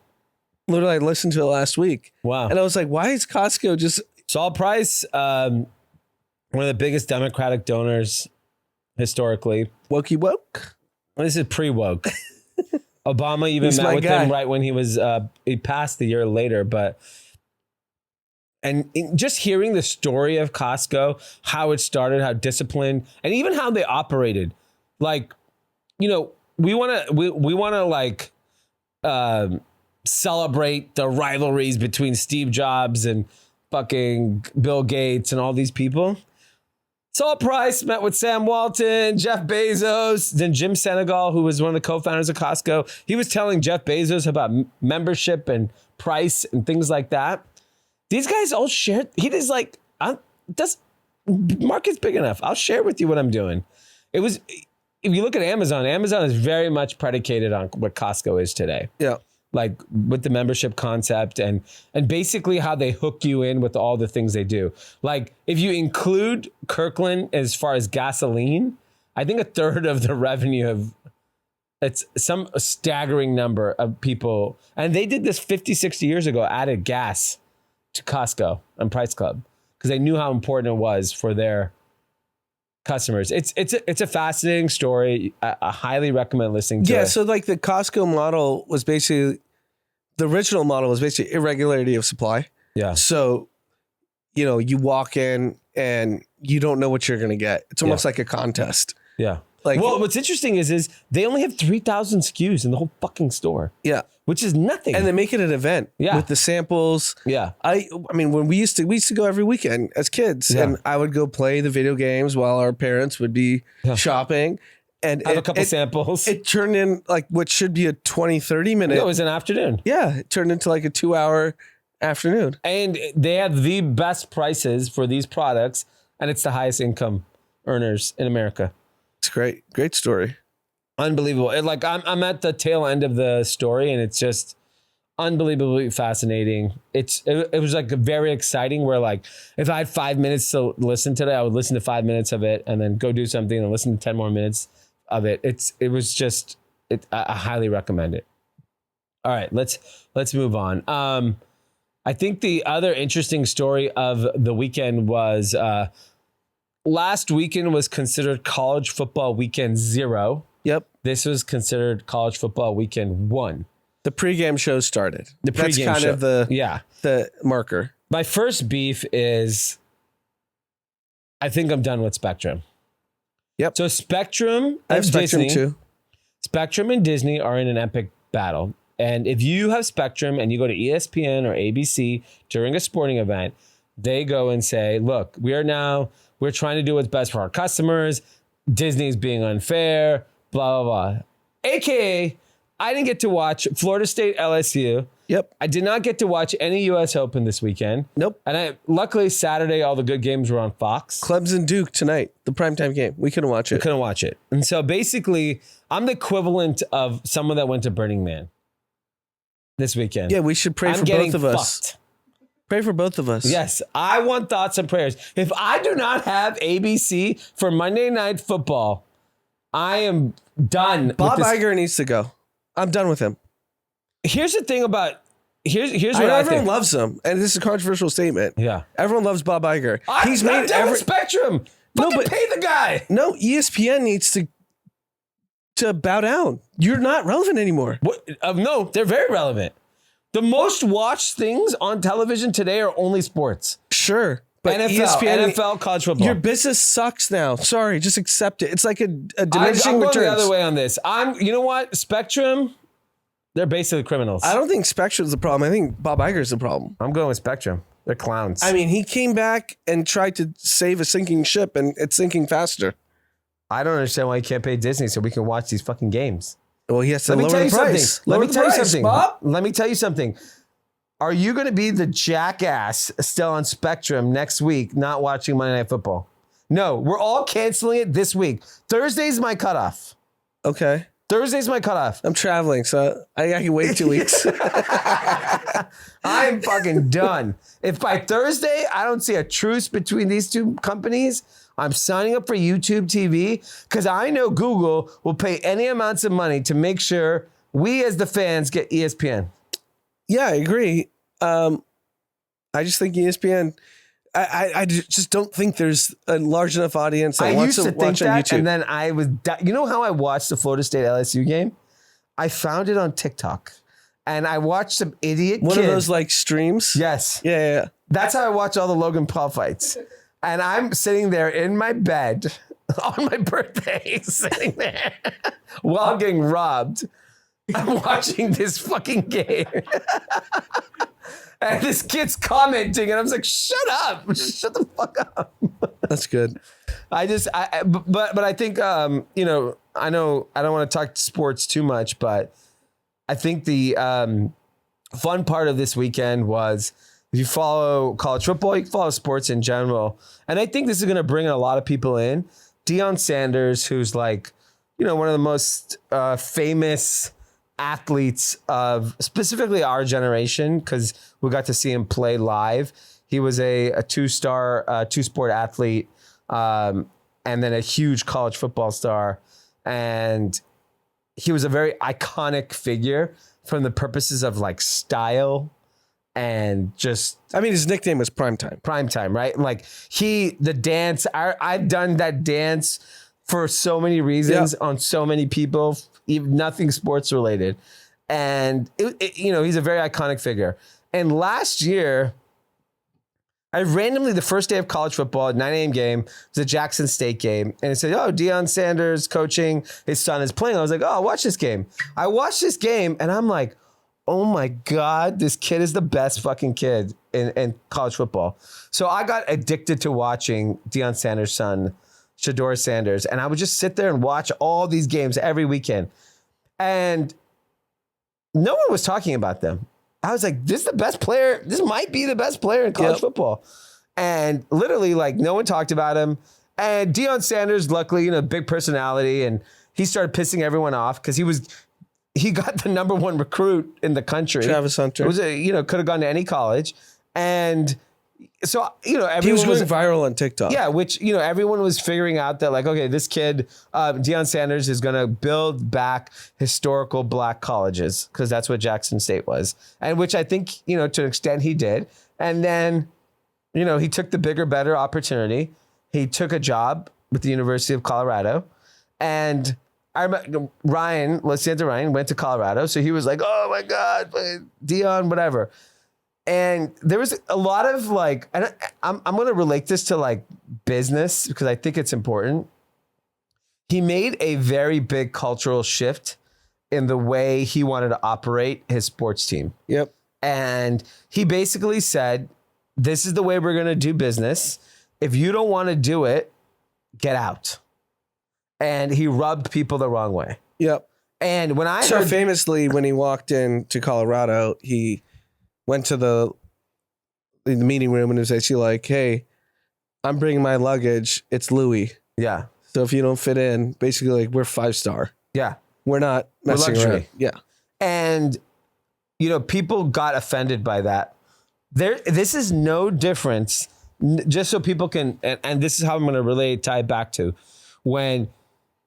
Literally, I listened to it last week. Wow. And I was like, why is Costco just... Saul Price, one of the biggest Democratic donors historically. Wokey woke? Well, this is pre-woke. Obama even met with him right when he passed a year later. And just hearing the story of Costco, how it started, how disciplined, and even how they operated. Like, we want to like celebrate the rivalries between Steve Jobs and fucking Bill Gates and all these people. Saul Price met with Sam Walton, Jeff Bezos, then Jim Senegal, who was one of the co-founders of Costco. He was telling Jeff Bezos about membership and price and things like that. These guys all share. He is like, market's big enough. I'll share with you what I'm doing. It was, if you look at Amazon is very much predicated on what Costco is today. Yeah. Like with the membership concept and basically how they hook you in with all the things they do. Like if you include Kirkland as far as gasoline, I think a third of the revenue of it's some staggering number of people. And they did this 50, 60 years ago, added gas to Costco and Price Club because they knew how important it was for their customers. It's a fascinating story. I highly recommend listening to it. Yeah, so like the Costco model was basically, the original model was basically irregularity of supply. Yeah. So you walk in and you don't know what you're going to get. It's almost like a contest. Yeah. Like, well, what's interesting is they only have 3,000 SKUs in the whole fucking store. Yeah. Which is nothing. And they make it an event. Yeah. With the samples. Yeah. I mean, when we used to go every weekend as kids, and I would go play the video games while our parents would be shopping. And have a couple samples. It turned in like what should be a 20, 30 minute. It was an afternoon. Yeah. It turned into like a 2-hour afternoon. And they have the best prices for these products. And it's the highest income earners in America. It's great. Great story. Unbelievable. Like I'm at the tail end of the story and it's just unbelievably fascinating. It was like very exciting where like if I had 5 minutes to listen today, I would listen to 5 minutes of it and then go do something and listen to 10 more minutes of it. I highly recommend it. All right, let's move on. I think the other interesting story of the weekend was last weekend was considered college football weekend 0. Yep. This was considered college football weekend 1. The pregame show started. That's kind of the marker. My first beef is I think I'm done with Spectrum. Yep. So Spectrum I have and Spectrum Disney, too. Spectrum and Disney are in an epic battle. And if you have Spectrum and you go to ESPN or ABC during a sporting event, they go and say, look, we're trying to do what's best for our customers. Disney's being unfair, blah, blah, blah. AKA, I didn't get to watch Florida State LSU. Yep. I did not get to watch any U.S. Open this weekend. Nope. And luckily Saturday, all the good games were on Fox. Clemson Duke tonight, the primetime game. We couldn't watch it. And so basically, I'm the equivalent of someone that went to Burning Man this weekend. Yeah, we should pray for both of us. Fucked. Pray for both of us. Yes, I want thoughts and prayers. If I do not have ABC for Monday Night Football, I am done. Bob Iger needs to go. I'm done with him. Here's the thing about here's what I everyone think. loves him, and this is a controversial statement. Yeah, everyone loves Bob Iger. He's made every Spectrum. Fucking pay the guy. No, ESPN needs to bow down. You're not relevant anymore. What? No, they're very relevant. The most watched things on television today are only sports. Sure. But NFL, college football. Your business sucks now. Sorry, just accept it. It's like a diminishing I'm going returns. the other way on this. You know what? Spectrum, they're basically criminals. I don't think Spectrum's the problem. I think Bob Iger's the problem. I'm going with Spectrum. They're clowns. I mean, he came back and tried to save a sinking ship, and it's sinking faster. I don't understand why you can't pay Disney so we can watch these fucking games. Well, he has to lower the price. Let me tell you something, Bob. Let me tell you something. Are you going to be the jackass still on Spectrum next week not watching Monday Night Football? No, we're all canceling it this week. Thursday's my cutoff. Okay. Thursday's my cutoff. I'm traveling, so I can wait 2 weeks. I'm fucking done. If by Thursday I don't see a truce between these two companies, I'm signing up for YouTube TV because I know Google will pay any amounts of money to make sure we as the fans get ESPN. Yeah, I agree. I just think ESPN. I just don't think there's a large enough audience that wants to watch on YouTube. And then I was, you know how I watched the Florida State LSU game? I found it on TikTok, and I watched some idiot One kid. of those like streams. Yes. Yeah. That's how I watch all the Logan Paul fights. And I'm sitting there in my bed on my birthday, sitting there while getting robbed. I'm watching this fucking game. And this kid's commenting, and I was like, shut up. Shut the fuck up. That's good. But I think, I know I don't want to talk sports too much, but I think the fun part of this weekend was if you follow college football, you can follow sports in general. And I think this is going to bring a lot of people in. Deion Sanders, who's like, one of the most famous athletes of specifically our generation, because we got to see him play live. He was a two-sport athlete, and then a huge college football star. And he was a very iconic figure from the purposes of like style and just, his nickname was Primetime. Primetime, right? Like the dance, I've done that dance for so many reasons on so many people, even nothing sports related. And he's a very iconic figure. And last year, I randomly, the first day of college football, 9 a.m. game, it was a Jackson State game. And it said, oh, Deion Sanders coaching, his son is playing. I was like, oh, I'll watch this game. I watched this game and I'm like, oh my God, this kid is the best fucking kid in college football. So I got addicted to watching Deion Sanders' son, Shedeur Sanders. And I would just sit there and watch all these games every weekend. And no one was talking about them. I was like, this is the best player. This might be the best player in college football. And literally, like, no one talked about him. And Deion Sanders, luckily, big personality. And he started pissing everyone off because he got the number one recruit in the country. Travis Hunter. It was could have gone to any college. And so, everyone he was going viral on TikTok. Yeah, which, everyone was figuring out that, like, okay, this kid, Deion Sanders, is going to build back historical black colleges because that's what Jackson State was. And which I think, to an extent he did. And then, he took the bigger, better opportunity. He took a job with the University of Colorado. And I remember Ryan went to Colorado. So he was like, oh my God, Deion, whatever. And there was a lot of like, and I'm going to relate this to like business because I think it's important. He made a very big cultural shift in the way he wanted to operate his sports team. Yep. And he basically said, this is the way we're going to do business. If you don't want to do it, get out. And he rubbed people the wrong way. Yep. And when I heard famously, when he walked into Colorado, he went to the meeting room and was actually like, hey, I'm bringing my luggage. It's Louis. Yeah. So if you don't fit in, basically like we're 5-star. Yeah. We're not messing around. Yeah. And, people got offended by that. This is no difference, just so people can, and this is how I'm going to tie it back to, when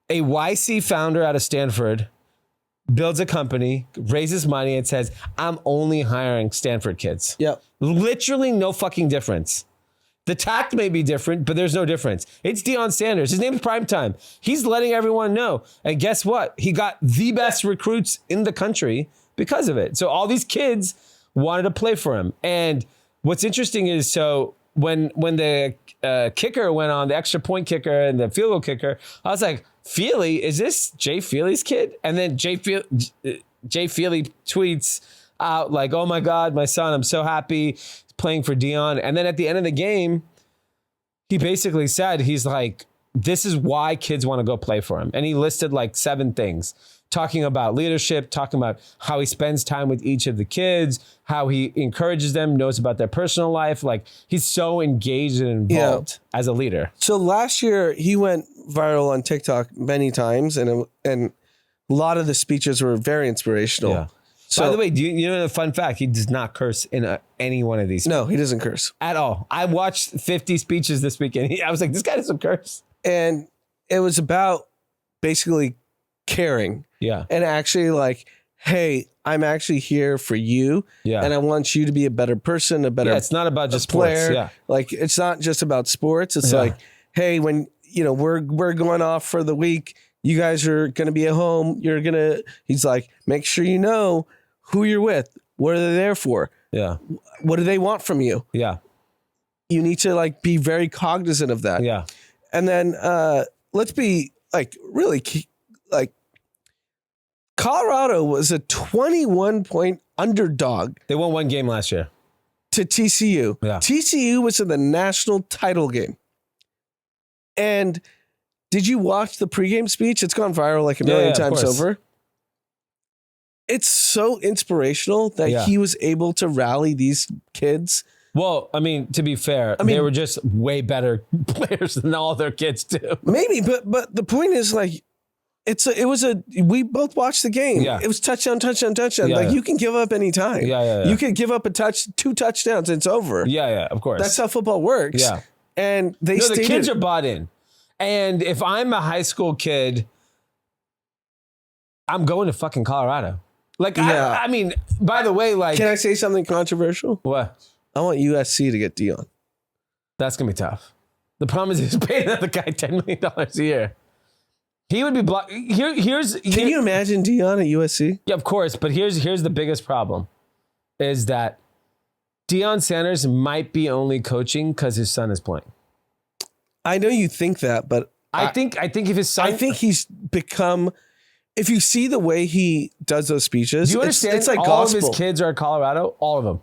a YC founder out of Stanford builds a company, raises money, and says, I'm only hiring Stanford kids. Yep. Literally no fucking difference. The tact may be different, but there's no difference. It's Deion Sanders. His name is Primetime. He's letting everyone know. And guess what? He got the best recruits in the country because of it. So all these kids wanted to play for him. And what's interesting is, so when the kicker went on, the extra point kicker and the field goal kicker, I was like, Feely, is this Jay Feely's kid? And then Jay Feely tweets out like, oh my God, my son, I'm so happy playing for Deion. And then at the end of the game, he basically said, he's like, this is why kids want to go play for him. And he listed like 7 things, talking about leadership, talking about how he spends time with each of the kids, how he encourages them, knows about their personal life. Like, he's so engaged and involved as a leader. So last year he went viral on TikTok many times, and a lot of the speeches were very inspirational. Yeah. So, by the way, do you know the fun fact? He does not curse in any one of these. No, he doesn't curse at all. I watched 50 speeches this weekend. I was like, this guy doesn't curse. And it was about basically caring. Yeah. And actually like, hey, I'm actually here for you. Yeah. And I want you to be a better person, a better it's not about just player. Sports. Yeah. Like, it's not just about sports. It's like, hey, when, we're going off for the week, you guys are going to be at home. He's like, make sure you know who you're with. What are they there for? Yeah. What do they want from you? Yeah. You need to like be very cognizant of that. Yeah. And then let's be like really like Colorado was a 21-point underdog. They won 1 game last year to TCU. Yeah. TCU was in the national title game. And did you watch the pregame speech? It's gone viral like a million times over. It's so inspirational that he was able to rally these kids. Well, I mean, to be fair, they were just way better players than all their kids too. Maybe, but the point is like, we both watched the game. Yeah. It was touchdown. Yeah, like you can give up any time. Yeah. You could give up 2 touchdowns. It's over. Yeah, of course. That's how football works. Yeah. And the kids are bought in. And if I'm a high school kid, I'm going to fucking Colorado. Like, I mean, by the way, like... Can I say something controversial? What? I want USC to get Deion. That's going to be tough. The problem is he's paying that guy $10 million a year. He would be blocked. Can you imagine Deion at USC? Yeah, of course. But here's the biggest problem is that Deion Sanders might be only coaching because his son is playing. I know you think that, but I think if his son, I think he's become. If you see the way he does those speeches, do you understand? It's like all gospel. of his kids are at Colorado. All of them.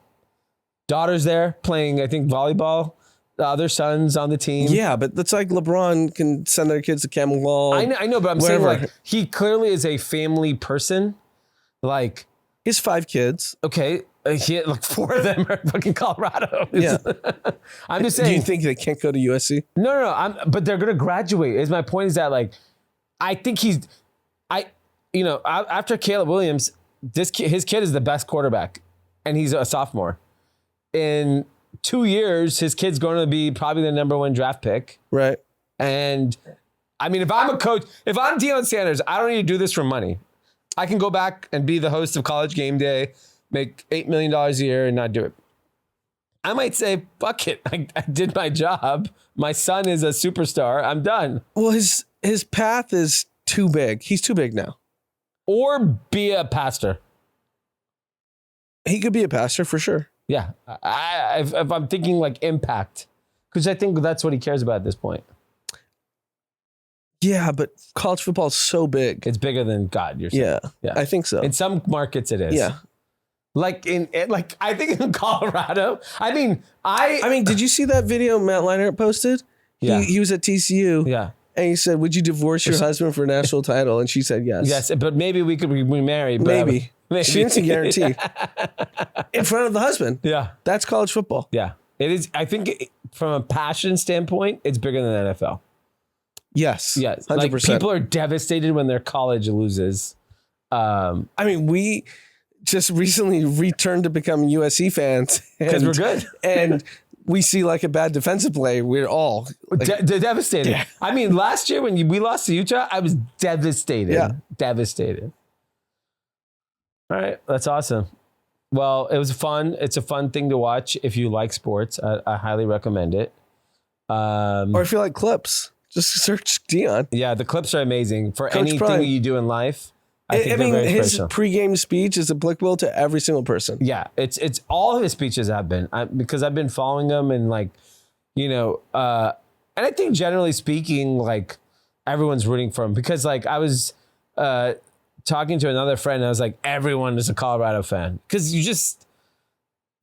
Daughter's there playing, I think, volleyball. The other son's on the team. Yeah, but that's like LeBron can send their kids to Camel Law. I know, but I'm saying like he clearly is a family person. Like he has 5 kids. Okay, he had, like 4 of them are fucking Colorado. Yeah, I'm just saying. Do you think they can't go to USC? No. But they're gonna graduate. Is my point is that like, I think after Caleb Williams, his kid is the best quarterback, and he's a sophomore. In 2 years, his kid's going to be probably the number 1 draft pick. Right. And I mean, if I'm a coach, if I'm Deion Sanders, I don't need to do this for money. I can go back and be the host of College Game Day, make $8 million a year and not do it. I might say, fuck it. I did my job. My son is a superstar. I'm done. Well, his path is too big. He's too big now. Or be a pastor. He could be a pastor for sure. Yeah. If I'm thinking like impact, because I think that's what he cares about at this point. Yeah, but college football is so big. It's bigger than God, you're saying. Yeah, I think so. In some markets it is. Yeah. Like I think in Colorado. I mean, did you see that video Matt Leinart posted? Yeah. He was at TCU. Yeah. And he said, "Would you divorce your husband for a national title?" And she said, "Yes." Yes, but maybe we could remarry. Maybe. She didn't guarantee. In front of the husband. Yeah. That's college football. Yeah. It is. I think from a passion standpoint, it's bigger than the NFL. Yes. Yes. 100%. Like people are devastated when their college loses. We just recently returned to become USC fans. Because we're good. And we see like a bad defensive play. We're all devastated. Yeah. I mean, last year when we lost to Utah, I was devastated. Yeah. Devastated. All right. That's awesome. Well, it was fun. It's a fun thing to watch if you like sports. I highly recommend it. Or if you like clips, just search Dion. Yeah, the clips are amazing for Coach anything Prime. you do in life. I think mean, his pregame speech is applicable to every single person. Yeah, it's all of his speeches have been because I've been following him and like, and I think generally speaking, like everyone's rooting for him because like I was talking to another friend and I was like, everyone is a Colorado fan because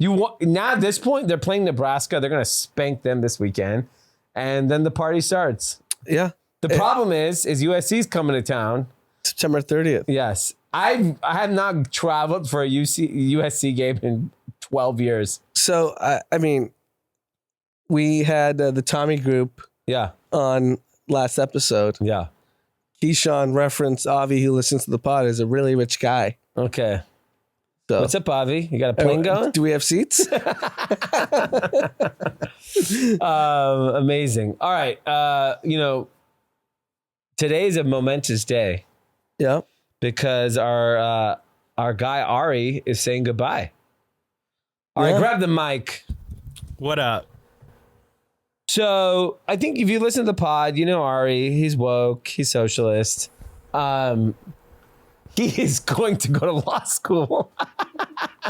now at this point they're playing Nebraska. They're gonna spank them this weekend, and then the party starts. Yeah. The problem is USC's coming to town. September 30th. Yes. I have not traveled for a USC game in 12 years. So, we had the Tommy group on last episode. Yeah. Keyshawn referenced Avi, who listens to the pod, is a really rich guy. Okay. So, what's up, Avi? You got a plane going? Do we have seats? Amazing. All right. Today's a momentous day. Yeah. Because our guy Ari is saying goodbye. Ari, grab the mic. What up? So I think if you listen to the pod, you know Ari. He's woke. He's socialist. He is going to go to law school.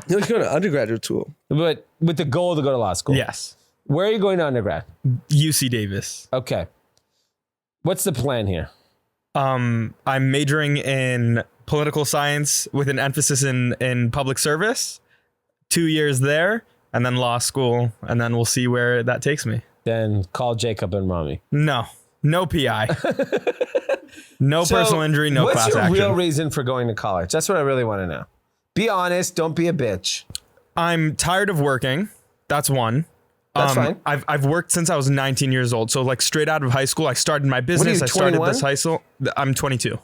No, he's going to undergraduate school. But with the goal to go to law school. Yes. Where are you going to undergrad? UC Davis. Okay. What's the plan here? I'm majoring in political science with an emphasis in public service. 2 years there, and then law school, and then we'll see where that takes me. Then call Jacob and Rami. No PI. No personal injury, no class action. What's your real reason for going to college? That's what I really want to know. Be honest. Don't be a bitch. I'm tired of working. That's one. That's fine. I've worked since I was 19 years old. So like straight out of high school, I started my business. What are you, I started 21? this high school. I'm 22.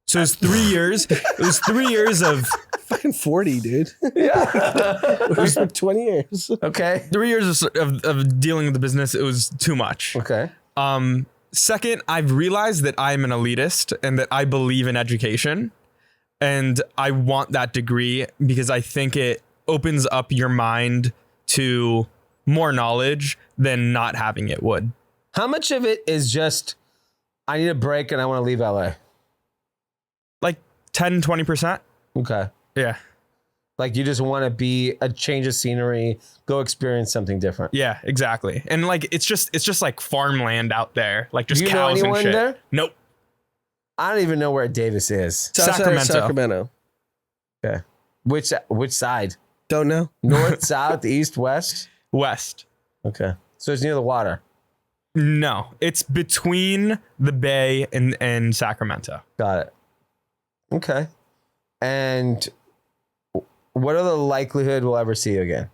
So it was 3 years. It was 3 years of fucking 40, dude. Yeah. It was like 20 years. Okay. 3 years of dealing with the business. It was too much. Okay. Second, I've realized that I'm an elitist and that I believe in education. And I want that degree because I think it opens up your mind to more knowledge than not having it would. How much of it is just, I need a break and I want to leave LA? Like 10, 20%. Okay. Yeah. Like you just want to be a change of scenery, go experience something different. Yeah, exactly. And like it's just like farmland out there, like just Do you know cows and anyone shit. there? Nope. I don't even know where Davis is. South side of Sacramento. Okay. Which side? Don't know. North, south, east, west? West. Okay. So it's near the water. No, it's between the Bay and Sacramento. Got it. Okay. And what are the likelihood we'll ever see you again?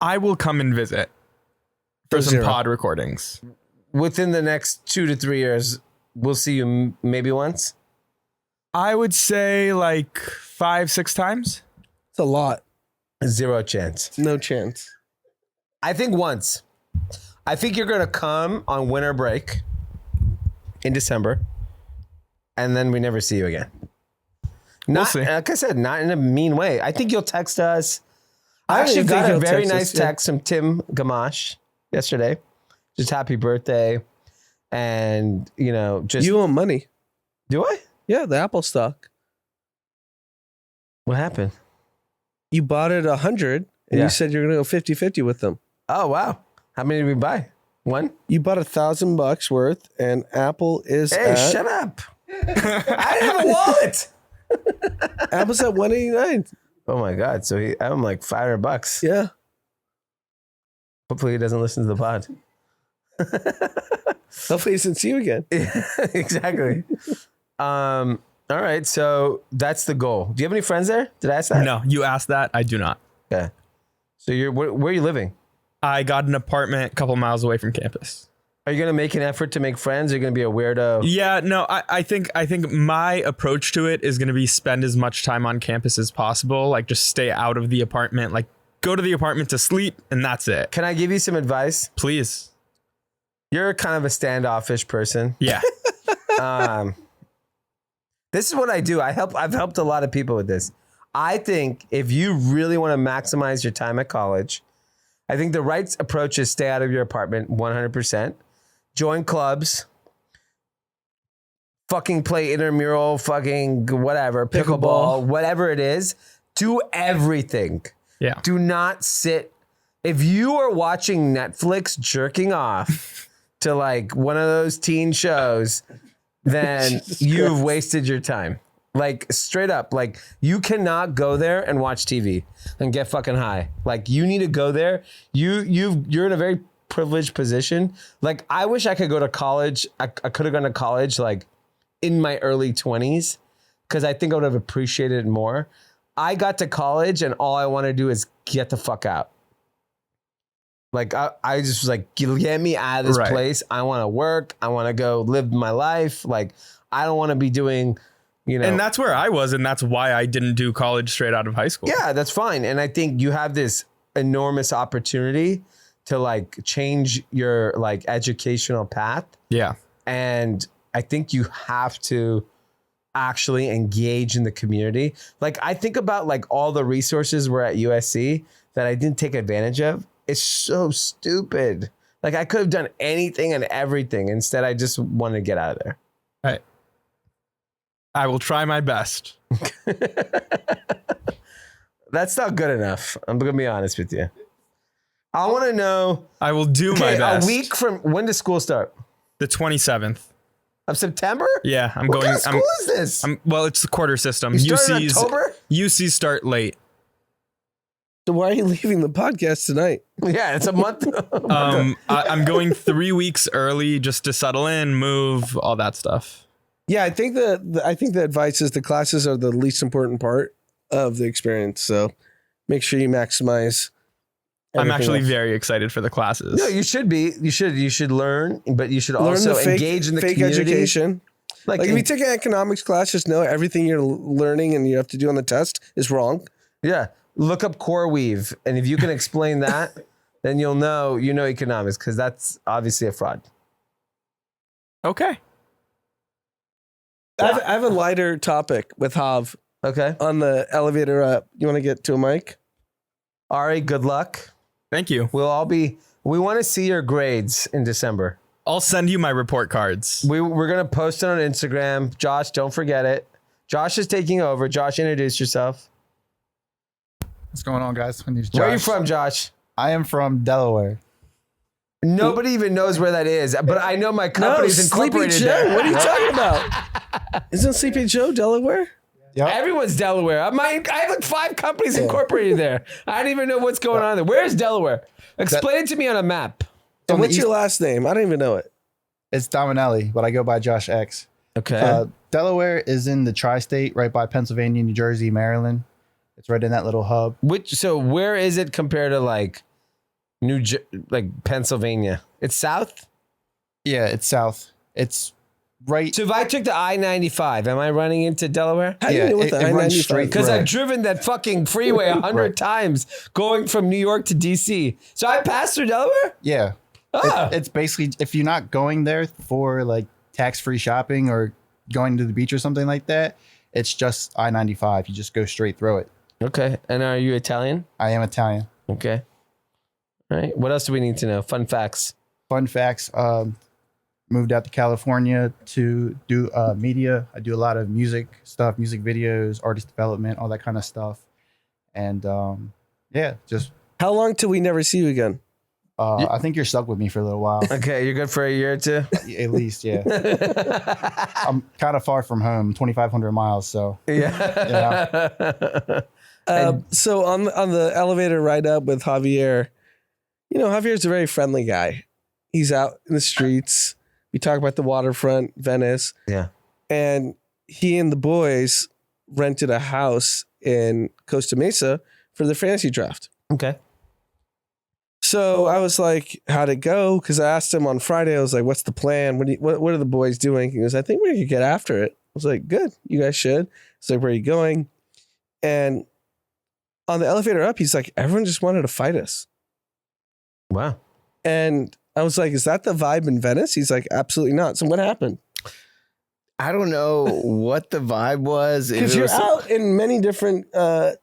I will come and visit for some 0. pod recordings. Within the next 2 to 3 years, we'll see you maybe once? I would say like 5-6 times. It's a lot. 0 chance. No chance. I think once. I think you're going to come on winter break in December, and then we never see you again. Not, see. like I said, not in a mean way. I think you'll text us. I I actually think got a he'll very text nice us, yeah. text from Tim Gamache yesterday. Just happy birthday. And, just... You owe money. Do I? Yeah, the Apple stock. What happened? You bought it 100 and Yeah. you said you're going to go 50-50 with them. Oh, wow. How many did we buy? One? You bought $1,000 worth and Apple is Hey, at... shut up. I have a wallet. Apple's at 189. Oh, my God. So I'm like $500. Yeah. Hopefully he doesn't listen to the pod. Hopefully he doesn't see you again. Exactly. All right. So that's the goal. Do you have any friends there? Did I ask that? No, you asked that. I do not. Okay. So where are you living? I got an apartment a couple miles away from campus. Are you going to make an effort to make friends? Or are you going to be a weirdo? Yeah, no, I think my approach to it is going to be spend as much time on campus as possible. Like just stay out of the apartment, like go to the apartment to sleep and that's it. Can I give you some advice? Please. You're kind of a standoffish person. Yeah. This is what I do. I've helped a lot of people with this. I think if you really want to maximize your time at college, I think the right approach is stay out of your apartment 100%. Join clubs. Fucking play intramural, fucking whatever, pickleball, whatever it is. Do everything. Yeah. Do not sit. If you are watching Netflix jerking off to like one of those teen shows, then you've wasted your time. Like straight up, like you cannot go there and watch TV and get fucking high. Like you need to go there. You're in a very privileged position. Like I wish I could go to college. I could have gone to college like in my early 20s because I think I would have appreciated it more. I got to college and all I want to do is get the fuck out. Like I just was like, get me out of this place. I want to work. I want to go live my life. Like I don't want to be doing, And that's where I was, and that's why I didn't do college straight out of high school. Yeah, that's fine. And I think you have this enormous opportunity to like change your like educational path. Yeah. And I think you have to actually engage in the community. Like I think about like all the resources we're at USC that I didn't take advantage of. It's so stupid. Like I could have done anything and everything. Instead, I just wanted to get out of there. All right. I will try my best. That's not good enough. I'm going to be honest with you. I want to know. I will do my best. A week from when does school start? The 27th. Of September? Yeah, I'm what going. Kind of school is this? Well, it's the quarter system. You start in October? UCs start late. So why are you leaving the podcast tonight? Yeah, it's a month. I'm going 3 weeks early just to settle in, move, all that stuff. Yeah, I think the advice is the classes are the least important part of the experience. So make sure you maximize. I'm actually else. very excited for the classes. No, you should be. You should learn, but you should also engage in the fake community. education. Like if you take an economics class, just know everything you're learning and you have to do on the test is wrong. Yeah. Look up core weave. And if you can explain that, then you know economics because that's obviously a fraud. Okay. I have a lighter topic with Hav. Okay. On the elevator up. You want to get to a mic? Ari, good luck. Thank you. We want to see your grades in December. I'll send you my report cards. We're going to post it on Instagram. Josh, don't forget it. Josh is taking over. Josh, introduce yourself. What's going on, guys? My name's Josh. Where are you from, Josh? I am from Delaware. Nobody even knows where that is, but I know my company's Sleepy incorporated Joe. there. What are you talking about? Isn't Sleepy Joe Delaware? Yep. Everyone's Delaware. I have like 5 companies incorporated there. I don't even know what's going on there. Where's Delaware? Explain it to me on a map. And what's your last name? I don't even know it. It's Dominelli, but I go by Josh X. Okay. Delaware is in the tri-state, right by Pennsylvania, New Jersey, Maryland. It's right in that little hub. So where is it compared to like like Pennsylvania? It's south? Yeah, it's south. It's right. So if I took the I-95, am I running into Delaware? How do you know what the it runs I-95 straight Because through. I've driven that fucking freeway 100 times going from New York to DC. So I passed through Delaware? Yeah. Ah. It's basically, if you're not going there for like tax-free shopping or going to the beach or something like that, it's just I-95. You just go straight through it. Okay. And are you Italian? I am Italian. Okay. All right. What else do we need to know? Fun facts. Fun facts. Moved out to California to do media. I do a lot of music stuff, music videos, artist development, all that kind of stuff. And yeah, just How long till we never see you again? I think you're stuck with me for a little while. Okay. You're good for a year or two? At least, yeah. I'm kind of far from home, 2,500 miles. So Yeah. So on the elevator ride up with Javier, you know, Javier's a very friendly guy. He's out in the streets. We talk about the waterfront, Venice. Yeah. And he and the boys rented a house in Costa Mesa for the fantasy draft. Okay. So I was like, how'd it go? Because I asked him on Friday, I was like, what's the plan? What are the boys doing? He goes, I think we could get after it. I was like, good. You guys should. It's like, where are you going? And on the elevator up, he's like, everyone just wanted to fight us. Wow. And I was like, is that the vibe in Venice? He's like, absolutely not. So what happened? I don't know what the vibe was. Because you're out in many different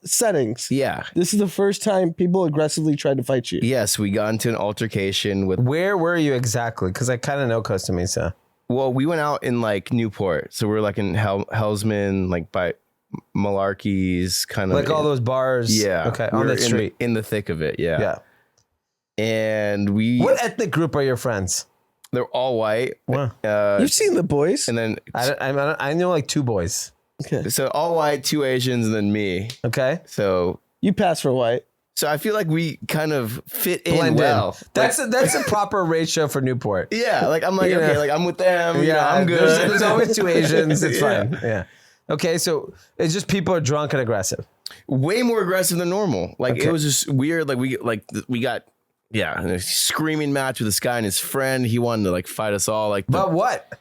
settings. Yeah. This is the first time people aggressively tried to fight you. Yes, we got into an altercation with. Where were you exactly? Because I kind of know Costa Mesa. Well, we went out in like Newport, so we're like in Hellsman, like by Malarkey's, kind of Like all those bars. Yeah. Okay. We On were the street. in the thick of it. Yeah. Yeah. And we. What ethnic group are your friends? They're all white. Wow. You've seen the boys. And then I know like 2 boys. Okay. so all white, 2 Asians, and then me. Okay. So You pass for white. I feel like we kind of fit in Blend well. in. That's a proper ratio for Newport. Yeah, like I'm like, Yeah. okay, like I'm with them. You know, I'm good. There's always 2 Asians. It's Yeah. fine. Yeah. Okay, so it's just people are drunk and aggressive. Way more aggressive than normal. Like Okay. it was just weird. Like we got a screaming match with this guy and his friend. He wanted to like fight us all. Like, But what?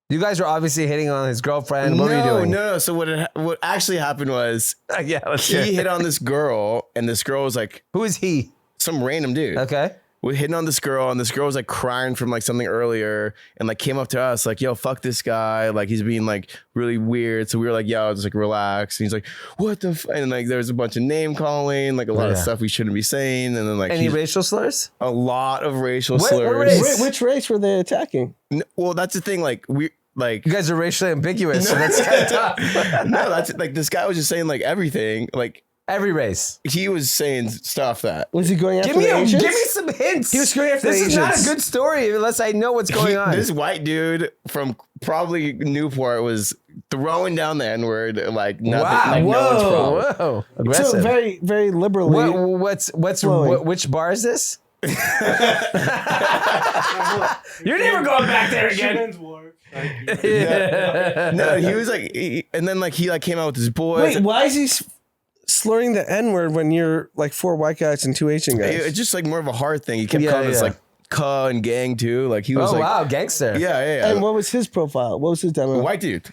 You guys were obviously hitting on his girlfriend. What were you doing? No. So what actually happened was Yeah, let's hear he it. hit on this girl, and this girl was like Who is he? some random dude. Okay. We hitting on this girl, and this girl was like crying from like something earlier, and like came up to us like, "Yo, fuck this guy!" Like he's being like really weird. So we were like, "Yo, just like relax." And he's like, "What the?" And like there was a bunch of name calling, like a lot of stuff we shouldn't be saying, and then like Any racial slurs? a lot of racial What slurs. race? Which race were they attacking? Well, that's the thing. Like we like You guys are racially ambiguous, so that's kind of tough. no, that's like this guy was just saying like everything. Like Every race. he was saying stuff that Was he going after Give me the Asians? some hints. He was going after This the is not a Asians. good story unless I know what's going on. This white dude from probably Newport was throwing down the N-word like nothing. Like no one's problem. Whoa, aggressive. So very, very liberally. Which bar is this? You're never going back there again. No, he was like, and then like he like came out with his boys. Wait, why is he slurring the N-word when you're like 4 white guys and 2 Asian guys? It's just like more of a hard thing. He kept Yeah, calling us yeah. like "cuh" and "gang" too. Like he was Oh like, wow, gangster. yeah. And what was his profile? What was his demo? White dude.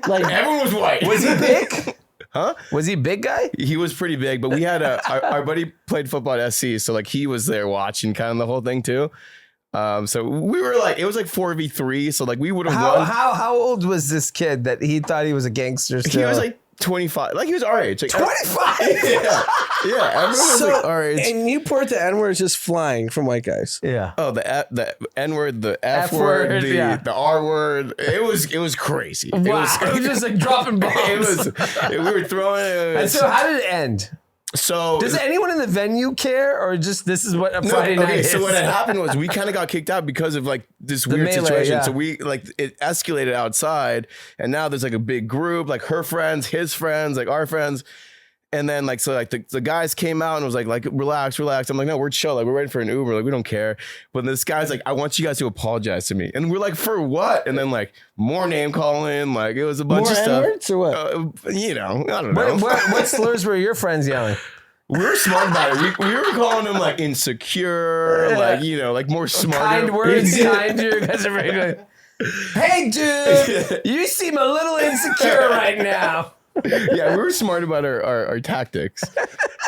Like, Everyone was white. Was he big? Huh? Was he a big guy? He was pretty big, but we had our buddy played football at SC, so like he was there watching kind of the whole thing too. So we were like, it was like 4v3, so like we would have won. How old was this kid that he thought he was a gangster still? He was like 25, like he was our age. Like, 25? yeah, everyone was so like our age. in Newport, the N-word is just flying from white guys. Yeah. Oh, the N word, the F word, word, yeah. the R word. It was crazy. It Wow. was He was just like dropping bombs. we were throwing. And so how did it end? So Does anyone in the venue care, or just this is what a Friday night is? So what had happened was we kind of got kicked out because of like this weird melee, situation. yeah. So we like it escalated outside, and now there's like a big group, like her friends, his friends, like our friends. And then like, so like the guys came out and was like, relax. I'm like, no, we're chill. Like we're waiting for an Uber. Like we don't care. But this guy's like, I want you guys to apologize to me. And we're like, for what? And then like more name calling. Like it was a bunch More of stuff. N-words or what? You know, I don't know. What slurs were your friends yelling? We were smart about it. We were calling him like insecure, like, you know, like more smarter. Kind words, kind. You guys are very good. Hey, dude, you seem a little insecure right now. Yeah, we were smart about our tactics.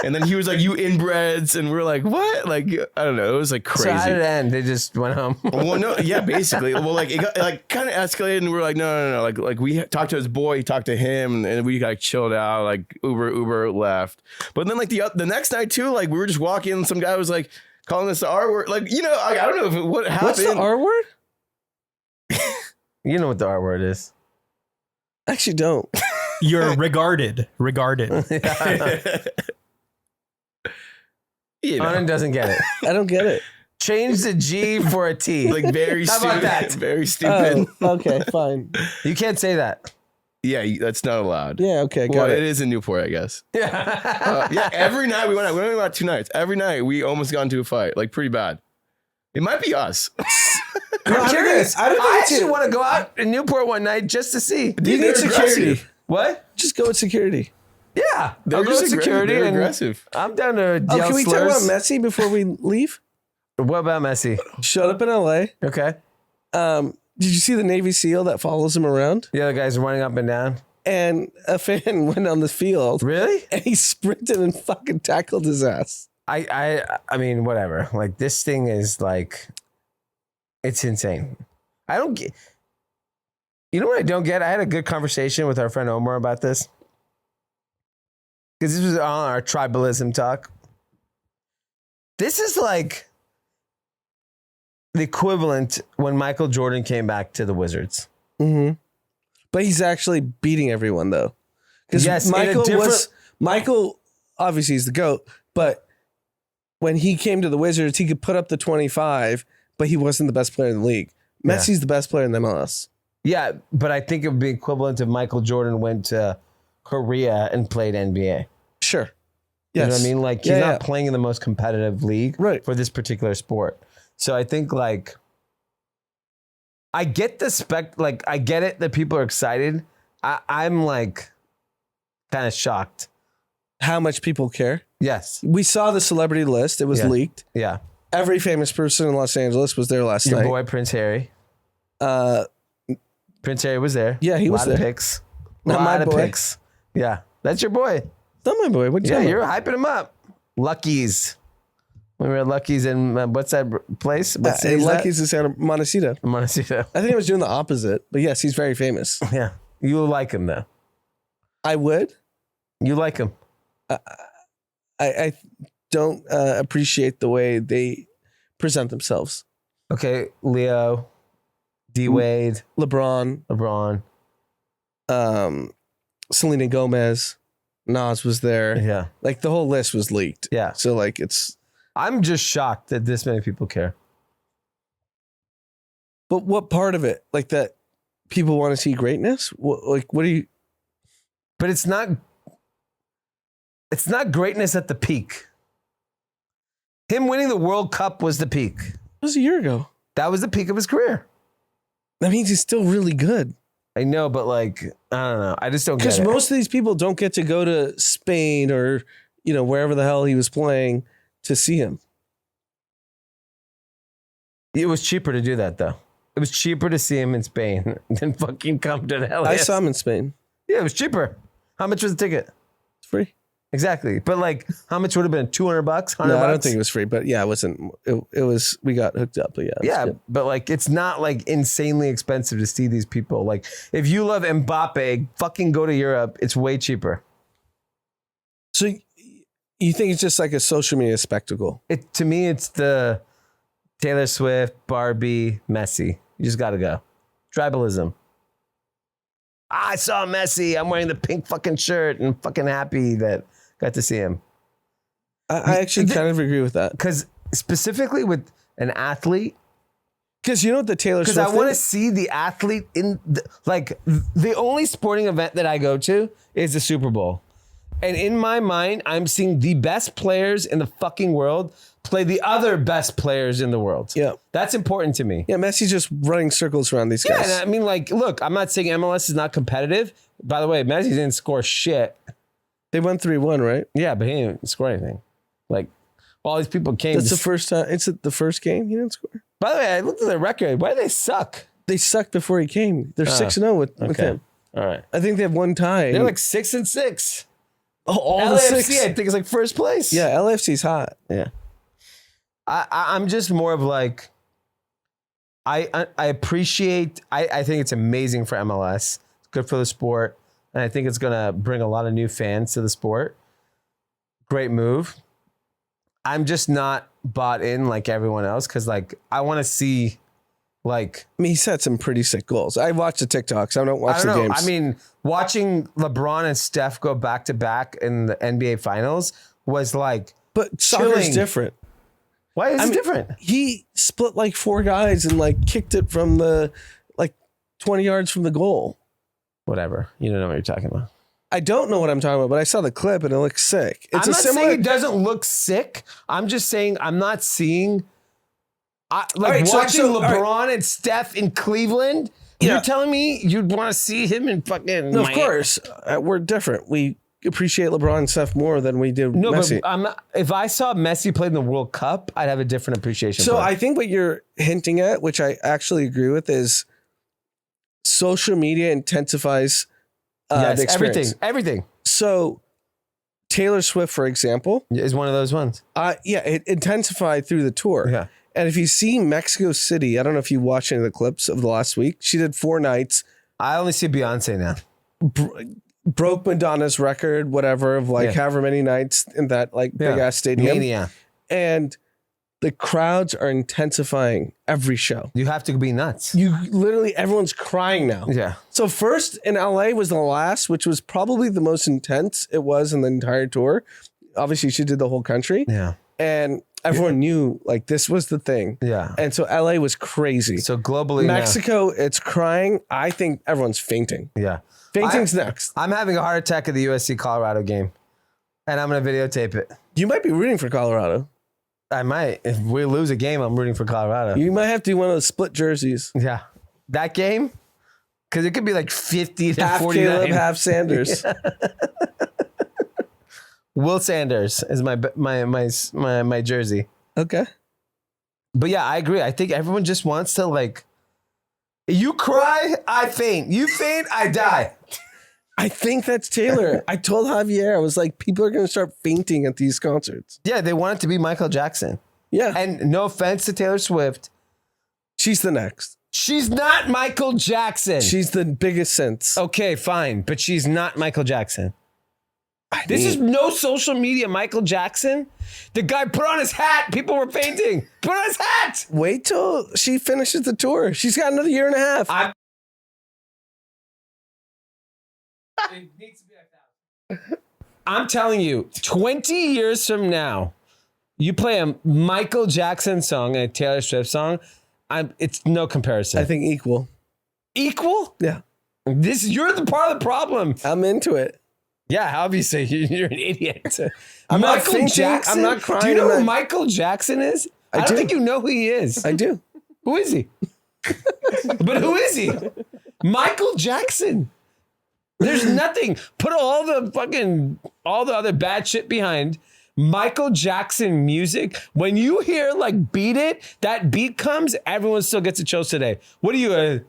And then he was like, you inbreds. And we were like, what? Like, I don't know. It was like crazy. So how did it end? They just went home. Well, no, yeah, basically. Well, like it got like kind of escalated, and we were like, no. Like we talked to his boy, he talked to him, and we got chilled out. Like Uber left. But then like the next night too, like we were just walking, and some guy was like calling us the R word. Like, you know, I don't know what happened. What's the R word? You know what the R word is. I actually don't. You're regarded. You know, Anand doesn't get it. I don't get it. Change the G for a T. like very How stupid. about that? Very stupid. Oh, okay, fine. You can't say that. Yeah, that's not allowed. Yeah, okay, Well, got it it. is in Newport, I guess. Yeah. Yeah, every night we went out. We only went out 2 nights. Every night we almost got into a fight, like pretty bad. It might be us. I'm curious. I don't think I it's actually you. want to go out in Newport one night just to see. You need They're security. aggressive. What? Just go with security. Yeah. They're I'll go just with security. They're And aggressive. I'm down to Oh, yell can we talk slurs. about Messi before we leave? What about Messi? Showed up in LA. Okay. Did you see the Navy SEAL that follows him around? The other guy's running up and down. And a fan went on the field Really? and he sprinted and fucking tackled his ass. I mean, whatever. Like, this thing is like, it's insane. I don't get. You know what I don't get? I had a good conversation with our friend Omar about this. Because this was on our tribalism talk. This is like the equivalent when Michael Jordan came back to the Wizards. Mm-hmm. But he's actually beating everyone though. Because Yes, in a Michael different- Michael obviously he's the GOAT, but when he came to the Wizards, he could put up the 25, but he wasn't the best player in the league. Yeah. Messi's the best player in the MLS. Yeah, but I think it would be equivalent if Michael Jordan went to Korea and played NBA. Sure. You know Yes. what I mean? Like, he's Yeah, not yeah. playing in the most competitive league Right. for this particular sport. So I think, like, I get the like, I get it that people are excited. I'm like kind of shocked. How much people care. Yes. We saw the celebrity list. It was Yeah. leaked. Yeah. Every famous person in Los Angeles was there last Your night. boy, Prince Harry. Prince Harry was there. Yeah, he was lot of there. picks. Not lot my of boy. picks. Yeah. That's your boy. Not my boy. What you Yeah, talking you're about? hyping him up. Lucky's. When we were at Lucky's in, what's that place? What city is that? Lucky's in Santa Montecito. Montecito. I think I was doing the opposite, but yes, he's very famous. Yeah. You like him, though. I would. You like him. I don't appreciate the way they present themselves. Okay. Leo, D Wade, LeBron, LeBron. Selena Gomez, Nas was there. Yeah. Like the whole list was leaked. Yeah. So like it's. I'm just shocked that this many people care. But what part of it? Like that people want to see greatness? What do you? But it's not greatness at the peak. Him winning the World Cup was the peak. It was a year ago. That was the peak of his career. That means he's still really good. I know, but like, I don't know. I just don't get Because it. most of these people don't get to go to Spain or, wherever the hell he was playing to see him. It was cheaper to do that, though. It was cheaper to see him in Spain than fucking come to the hell. I saw him in Spain. Yeah, it was cheaper. How much was the ticket? It's free. Exactly. But like, how much would have been? $200? $100? No, I don't think it was free, but yeah, it wasn't. It was. We got hooked up, but yeah. it was Yeah, good. but like, it's not like insanely expensive to see these people. Like, if you love Mbappe, fucking go to Europe. It's way cheaper. So you think it's just like a social media spectacle? To me, it's the Taylor Swift, Barbie, Messi. You just got to go. Tribalism. I saw Messi. I'm wearing the pink fucking shirt and fucking happy that got to see him. I actually kind of agree with that. Because specifically with an athlete, Because you know what the Taylor Swift because I want to thing- see the athlete in the only sporting event that I go to is the Super Bowl. And in my mind, I'm seeing the best players in the fucking world play the other best players in the world. Yeah. That's important to me. Yeah, Messi's just running circles around these Yeah, guys. and I mean, like, look, I'm not saying MLS is not competitive. By the way, Messi didn't score shit. They won 3-1, right? Yeah, but he didn't score anything. Like, all these people came. That's the first time. It's the first game he didn't score. By the way, I looked at their record. Why do they suck? They sucked before he came. They're 6-0 with him. All right. I think they have one tie. They're like 6-6. oh, all the LAFC, six. I think, is like first place. Yeah, LFC's hot. Yeah. I'm just more of like, I appreciate, I think it's amazing for MLS. It's good for the sport. And I think it's going to bring a lot of new fans to the sport. Great move. I'm just not bought in like everyone else because, like, I want to see, like, I mean, he set some pretty sick goals. I watched the TikToks. I don't watch the games. I mean, watching LeBron and Steph go back to back in the NBA Finals was like, but soccer's chilling. different. why is I it mean, different? He split like 4 guys and like kicked it from the like 20 yards from the goal. Whatever. You don't know what you're talking about. I don't know what I'm talking about, but I saw the clip and it looks sick. It's I'm a not similar. saying it doesn't look sick. I'm just saying I'm not seeing. right, so- watching so, all LeBron and Steph in Cleveland. Yeah. You're telling me you'd want to see him in fucking. No, of Miami? course, we're different. We appreciate LeBron and Steph more than we do No, Messi. but I'm not, if I saw Messi play in the World Cup, I'd have a different appreciation. So for him. I think what you're hinting at, which I actually agree with, is social media intensifies yes, the experience. everything So Taylor Swift, for example, is one of those ones. it intensified through the tour. Yeah. And if you see Mexico City, I don't know if you watched any of the clips of the last week. She did 4 nights, I only see Beyonce now. broke Madonna's record, whatever, of like Yeah. however many nights in that like big ass stadium. Mania. And the crowds are intensifying every show. You have to be nuts. You literally, everyone's crying now. Yeah. So first in LA was the last, which was probably the most intense it was in the entire tour. Obviously, she did the whole country. Yeah. And everyone knew like this was the thing. Yeah. And so LA was crazy. So globally, Mexico, it's crying. I think everyone's fainting. now, yeah. Fainting's next. I'm having a heart attack at the USC Colorado game, and I'm gonna videotape it. You might be rooting for Colorado. I might. If we lose a game, I'm rooting for Colorado. You might have to do one of those split jerseys. Yeah. That game? Because it could be like 50 to Half 49. Caleb, half Sanders. Will Sanders is my jersey. Okay. But yeah, I agree. I think everyone just wants to like, you cry, I faint. You faint, I die. I think that's Taylor. I told Javier, I was like, people are going to start fainting at these concerts. Yeah, they want it to be Michael Jackson. Yeah. And no offense to Taylor Swift, She's the next. she's not Michael Jackson. She's the biggest sense. Okay, fine, but she's not Michael Jackson. This is no social media Michael Jackson. The guy put on his hat. People were fainting. Put on his hat. Wait till she finishes the tour. She's got another year and a half. I'm telling you, 20 years from now, you play a Michael Jackson song and a Taylor Swift song, it's no comparison. I think equal. Equal? Yeah. You're the part of the problem. I'm into it. Yeah, obviously you're an idiot. I'm not fainting, I'm not crying, Do you know I'm who not- Michael Jackson is? I do. don't think you know who he is. I do. Who is he? But who is he? Michael Jackson. There's nothing. Put all the other bad shit behind. Michael Jackson music. When you hear like Beat It, that beat comes, everyone still gets a chills today. What are you?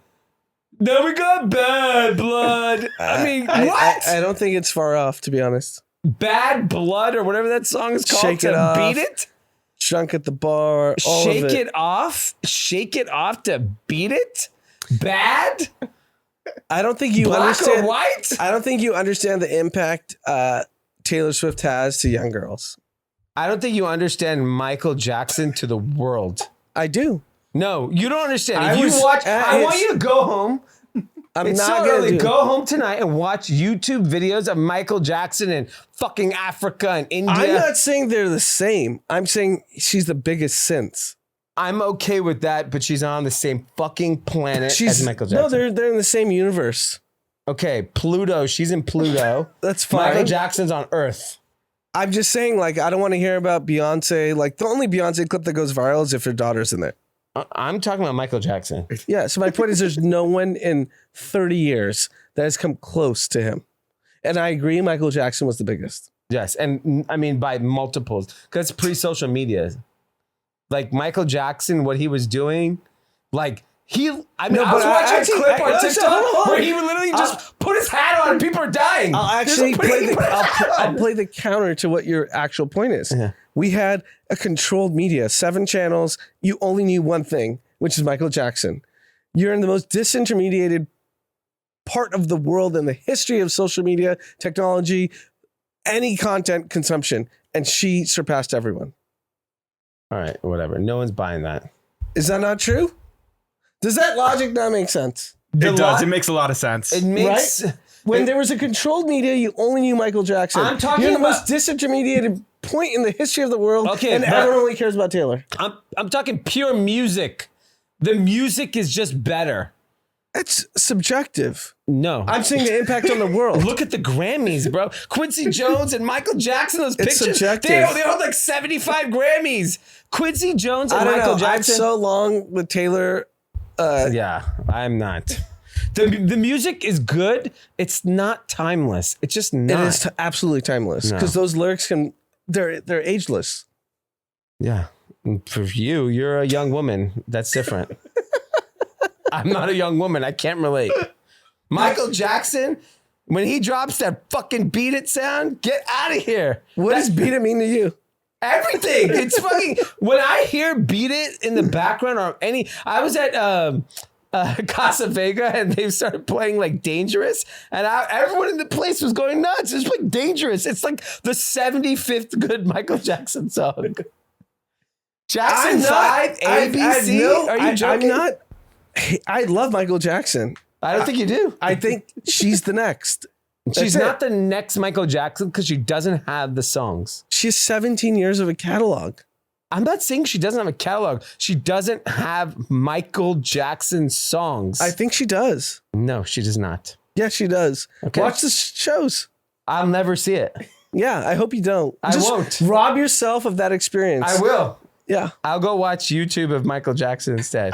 Now we got Bad Blood. I mean, what? I don't think it's far off, to be honest. Bad Blood or whatever that song is called. Shake It to Off. Beat It. Drunk at the bar. All Shake of it off. Shake it off to beat it. Bad. I don't think you Black understand. or white. I don't think you understand the impact Taylor Swift has to young girls. I don't think you understand Michael Jackson to the world. I do. No, you don't understand. I If you was watch, at I his- want you to go home It's not so gonna early. do Go home tonight and watch YouTube videos of Michael Jackson in fucking Africa and India. I'm not saying they're the same. I'm saying she's the biggest since. I'm okay with that, but she's on the same fucking planet as Michael Jackson. No, they're in the same universe. Okay, Pluto. She's in Pluto. That's fine. Michael Jackson's on Earth. I'm just saying, like, I don't want to hear about Beyonce. Like, the only Beyonce clip that goes viral is if her daughter's in there. I'm talking about Michael Jackson. Yeah, so my point is there's no one in 30 years that has come close to him. And I agree, Michael Jackson was the biggest. Yes, and I mean by multiples, because it's pre-social media. Like Michael Jackson, what he was doing, like I was watching a clip on TikTok where he would literally just put his hat on and people are dying. I'll actually I'll play the counter to what your actual point is. Yeah. We had a controlled media, 7 channels. You only knew one thing, which is Michael Jackson. You're in the most disintermediated part of the world in the history of social media, technology, any content consumption, and she surpassed everyone. All right, whatever. No one's buying that. Is that not true? Does that logic not make sense? It does. It makes a lot of sense. It makes When there was a controlled media, you only knew Michael Jackson. I'm talking You're the about- most disintermediated point in the history of the world, Okay, and but- everyone only cares about Taylor. I'm talking pure music. The music is just better. It's subjective. No. I'm saying the impact on the world. Look at the Grammys, bro. Quincy Jones and Michael Jackson, those It's pictures. subjective. They hold like 75 Grammys. Quincy Jones and I don't Michael know. I'm Jackson. so long with Taylor. Yeah, I'm not. The music is good. It's not timeless. It's just not. It is absolutely timeless because those lyrics they're ageless. Yeah. And for you, you're a young woman. That's different. I'm not a young woman. I can't relate. Michael Jackson, when he drops that fucking beat it sound, get out of here. What does beat it mean to you? Everything. It's fucking, when I hear beat it in the background or I was at Casa Vega and they started playing like Dangerous and everyone in the place was going nuts. It's like Dangerous. It's like the 75th good Michael Jackson song. Jackson 5, ABC? Are you joking? I'm not. I love Michael Jackson. I don't think you do. I think she's the next. She's That's not the next Michael Jackson because she doesn't have the songs. She has 17 years of a catalog. I'm not saying she doesn't have a catalog. She doesn't have Michael Jackson songs. I think she does. No, she does not. Yeah, she does. Okay. Watch the shows. I'll never see it. Yeah, I hope you don't. I Just won't. rob yourself of that experience. I will. Yeah. I'll go watch YouTube of Michael Jackson instead.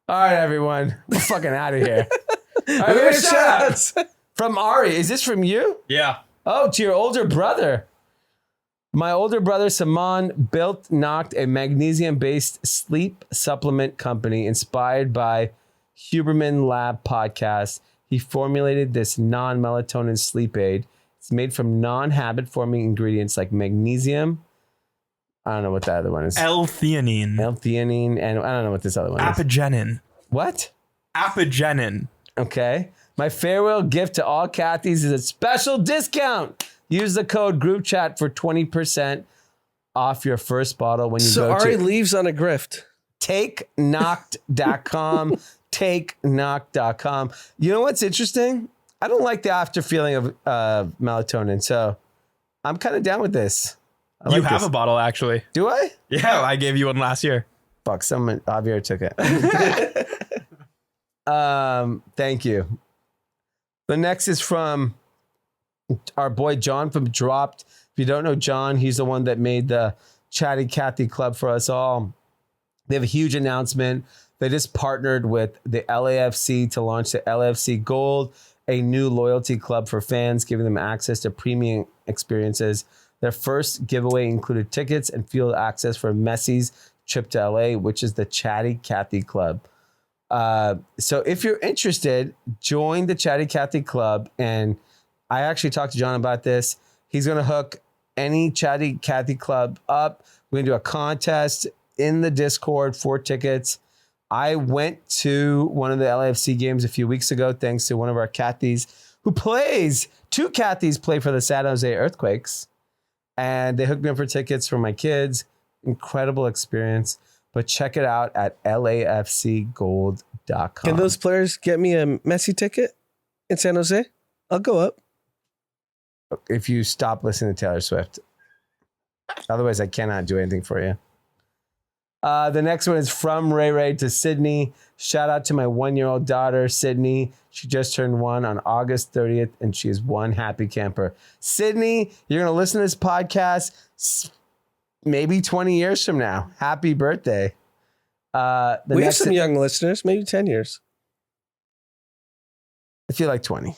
All right, everyone. We're fucking out of here. All right, we got shout-outs. From Ari. Is this from you? Yeah. Oh, to your older brother. My older brother, Saman, knocked a magnesium-based sleep supplement company inspired by Huberman Lab podcast. He formulated this non-melatonin sleep aid. It's made from non-habit-forming ingredients like magnesium. I don't know what the other one is. L-theanine. L-theanine, and I don't know what this other one is. Apigenin. What? Apigenin. Okay. My farewell gift to all Cathys is a special discount. Use the code GroupChat for 20% off your first bottle when you So go Ari to leaves on a grift. takeknocked.com. Takeknocked.com. You know what's interesting? I don't like the after feeling of melatonin, so I'm kind of down with this. I You like have this. a bottle, actually. Do I? Yeah, I gave you one last year. Fuck, Javier took it. Thank you. The next is from our boy John from Dropped. If you don't know John, he's the one that made the Chatty Cathy Club for us all. They have a huge announcement. They just partnered with the LAFC to launch the LAFC Gold, a new loyalty club for fans, giving them access to premium experiences. Their first giveaway included tickets and field access for Messi's trip to LA, which is the Chatty Cathy Club. So if you're interested, join the Chatty Cathy Club. And I actually talked to John about this. He's going to hook any Chatty Cathy Club up. We're going to do a contest in the Discord for tickets. I went to one of the LAFC games a few weeks ago, thanks to one of our Cathys who plays. 2 Cathys play for the San Jose Earthquakes. And they hooked me up for tickets for my kids. Incredible experience. but check it out at lafcgold.com. Can those players get me a Messi ticket in San Jose? I'll go up. If you stop listening to Taylor Swift. Otherwise, I cannot do anything for you. The next one is from Ray Ray to Sydney. Shout out to my 1-year-old daughter, Sydney. She just turned 1 on August 30th, and she is one happy camper. Sydney, you're going to listen to this podcast maybe 20 years from now. Happy birthday. We have some young listeners, maybe 10 years. I feel like 20.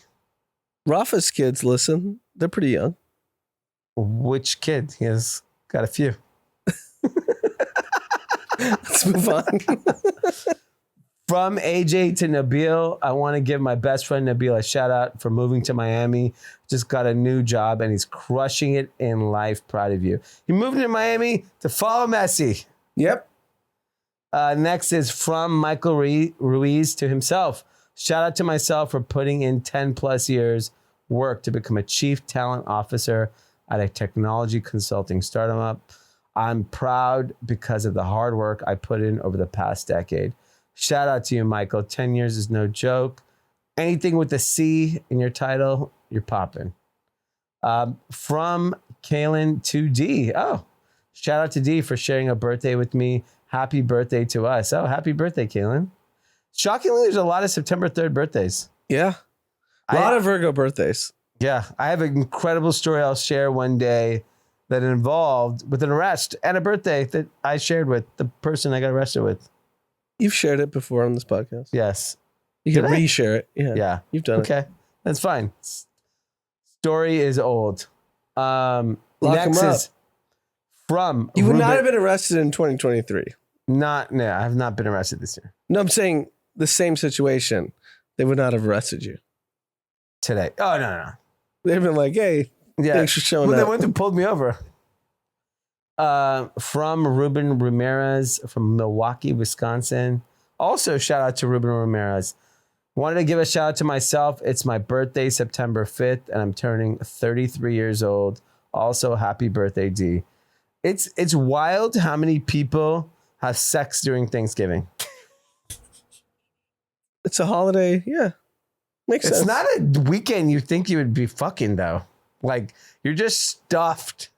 Rafa's kids listen. They're pretty young. Which kid? He has got a few. Let's move on. From AJ to Nabil, I want to give my best friend Nabil a shout out for moving to Miami. Just got a new job and he's crushing it in life. Proud of you. He moved to Miami to follow Messi. Yep. Next is from Michael Ruiz to himself. Shout out to myself for putting in 10 plus years work to become a chief talent officer at a technology consulting startup. I'm proud because of the hard work I put in over the past decade. Shout out to you, Michael. 10 years is no joke. Anything with a C in your title, you're popping. From Kaylin to D. Oh, shout out to D for sharing a birthday with me. Happy birthday to us. Oh, happy birthday, Kaylin. Shockingly, there's a lot of September 3rd birthdays. Yeah. A lot of Virgo birthdays. Yeah. I have an incredible story I'll share one day that involved with an arrest and a birthday that I shared with the person I got arrested with. You've shared it before on this podcast. Yes. You can reshare it. Yeah. Yeah. You've done it. Okay. That's fine. Story is old. Lock Next him up. is from You would Ruben. not have been arrested in 2023. No, I have not been arrested this year. No, I'm saying the same situation. They would not have arrested you. Today. Oh, no. They've been like, hey, Yeah. thanks for showing Well, up. they went and pulled me over. From Ruben Ramirez from Milwaukee, Wisconsin. Also, shout out to Ruben Ramirez. Wanted to give a shout out to myself. It's my birthday, September 5th, and I'm turning 33 years old. Also, happy birthday, D. It's wild how many people have sex during Thanksgiving. It's a holiday. Yeah. Makes sense. It's not a weekend you think you would be fucking, though. Like, you're just stuffed.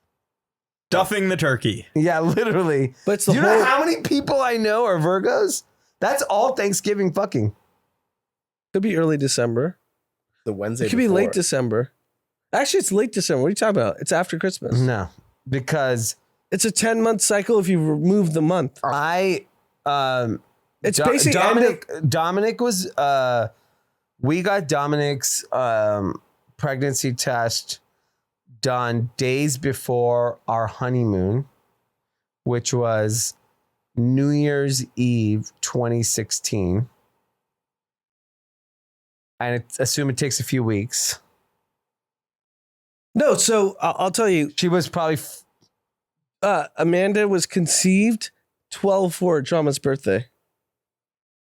Stuffing the turkey. Yeah, literally. But it's the Do you whole. know how many people I know are Virgos? That's all Thanksgiving fucking. Could be early December. The Wednesday. It could be late before. December. Actually, it's late December. What are you talking about? It's after Christmas. No, because It's a 10-month cycle if you remove the month. I, It's basically Dominic was, we got Dominic's pregnancy test done days before our honeymoon, which was New Year's Eve 2016. And assume it takes a few weeks. No, so I'll tell you, She was probably Amanda was conceived 12/4 Drama's birthday,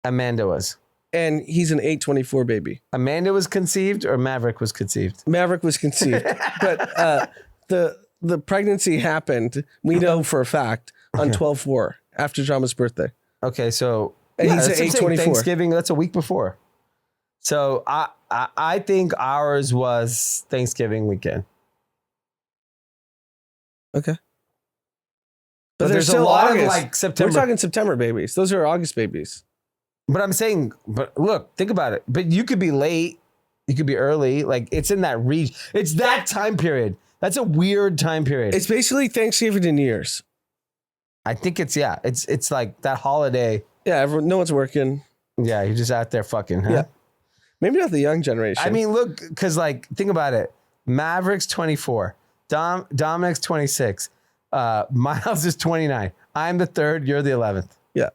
Amanda was. and he's an 8/24 baby. Amanda was conceived or Maverick was conceived? Maverick was conceived, but the pregnancy happened. We know for a fact on 12/4 after Drama's birthday. Okay, so And he's that's at what I'm saying, 8/24. Thanksgiving, that's a week before. So I think ours was Thanksgiving weekend. Okay, But they're there's a still lot August. of like September. We're talking September babies. Those are August babies. But I'm saying, but look, think about it. But you could be late, you could be early. Like it's in that region. It's that time period. That's a weird time period. It's basically Thanksgiving to New Year's. I think it's like that holiday. Yeah, no one's working. Yeah, you're just out there fucking. Huh? Yeah. Maybe not the young generation. I mean, look, because like think about it. Maverick's 24. Dominic's 26. Miles is 29. I'm the 3rd. You're the 11th. yeah.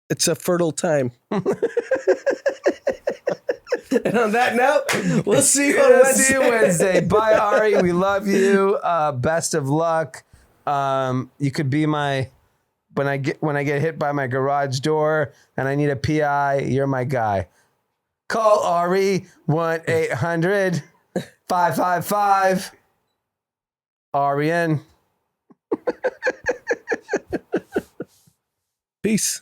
It's a fertile time. And on that note, we'll see you on Wednesday. See you Wednesday. Bye, Ari. We love you. Best of luck. You could be my when I get hit by my garage door and I need a PI. You're my guy. Call Ari 1-800-555 Arian. Peace.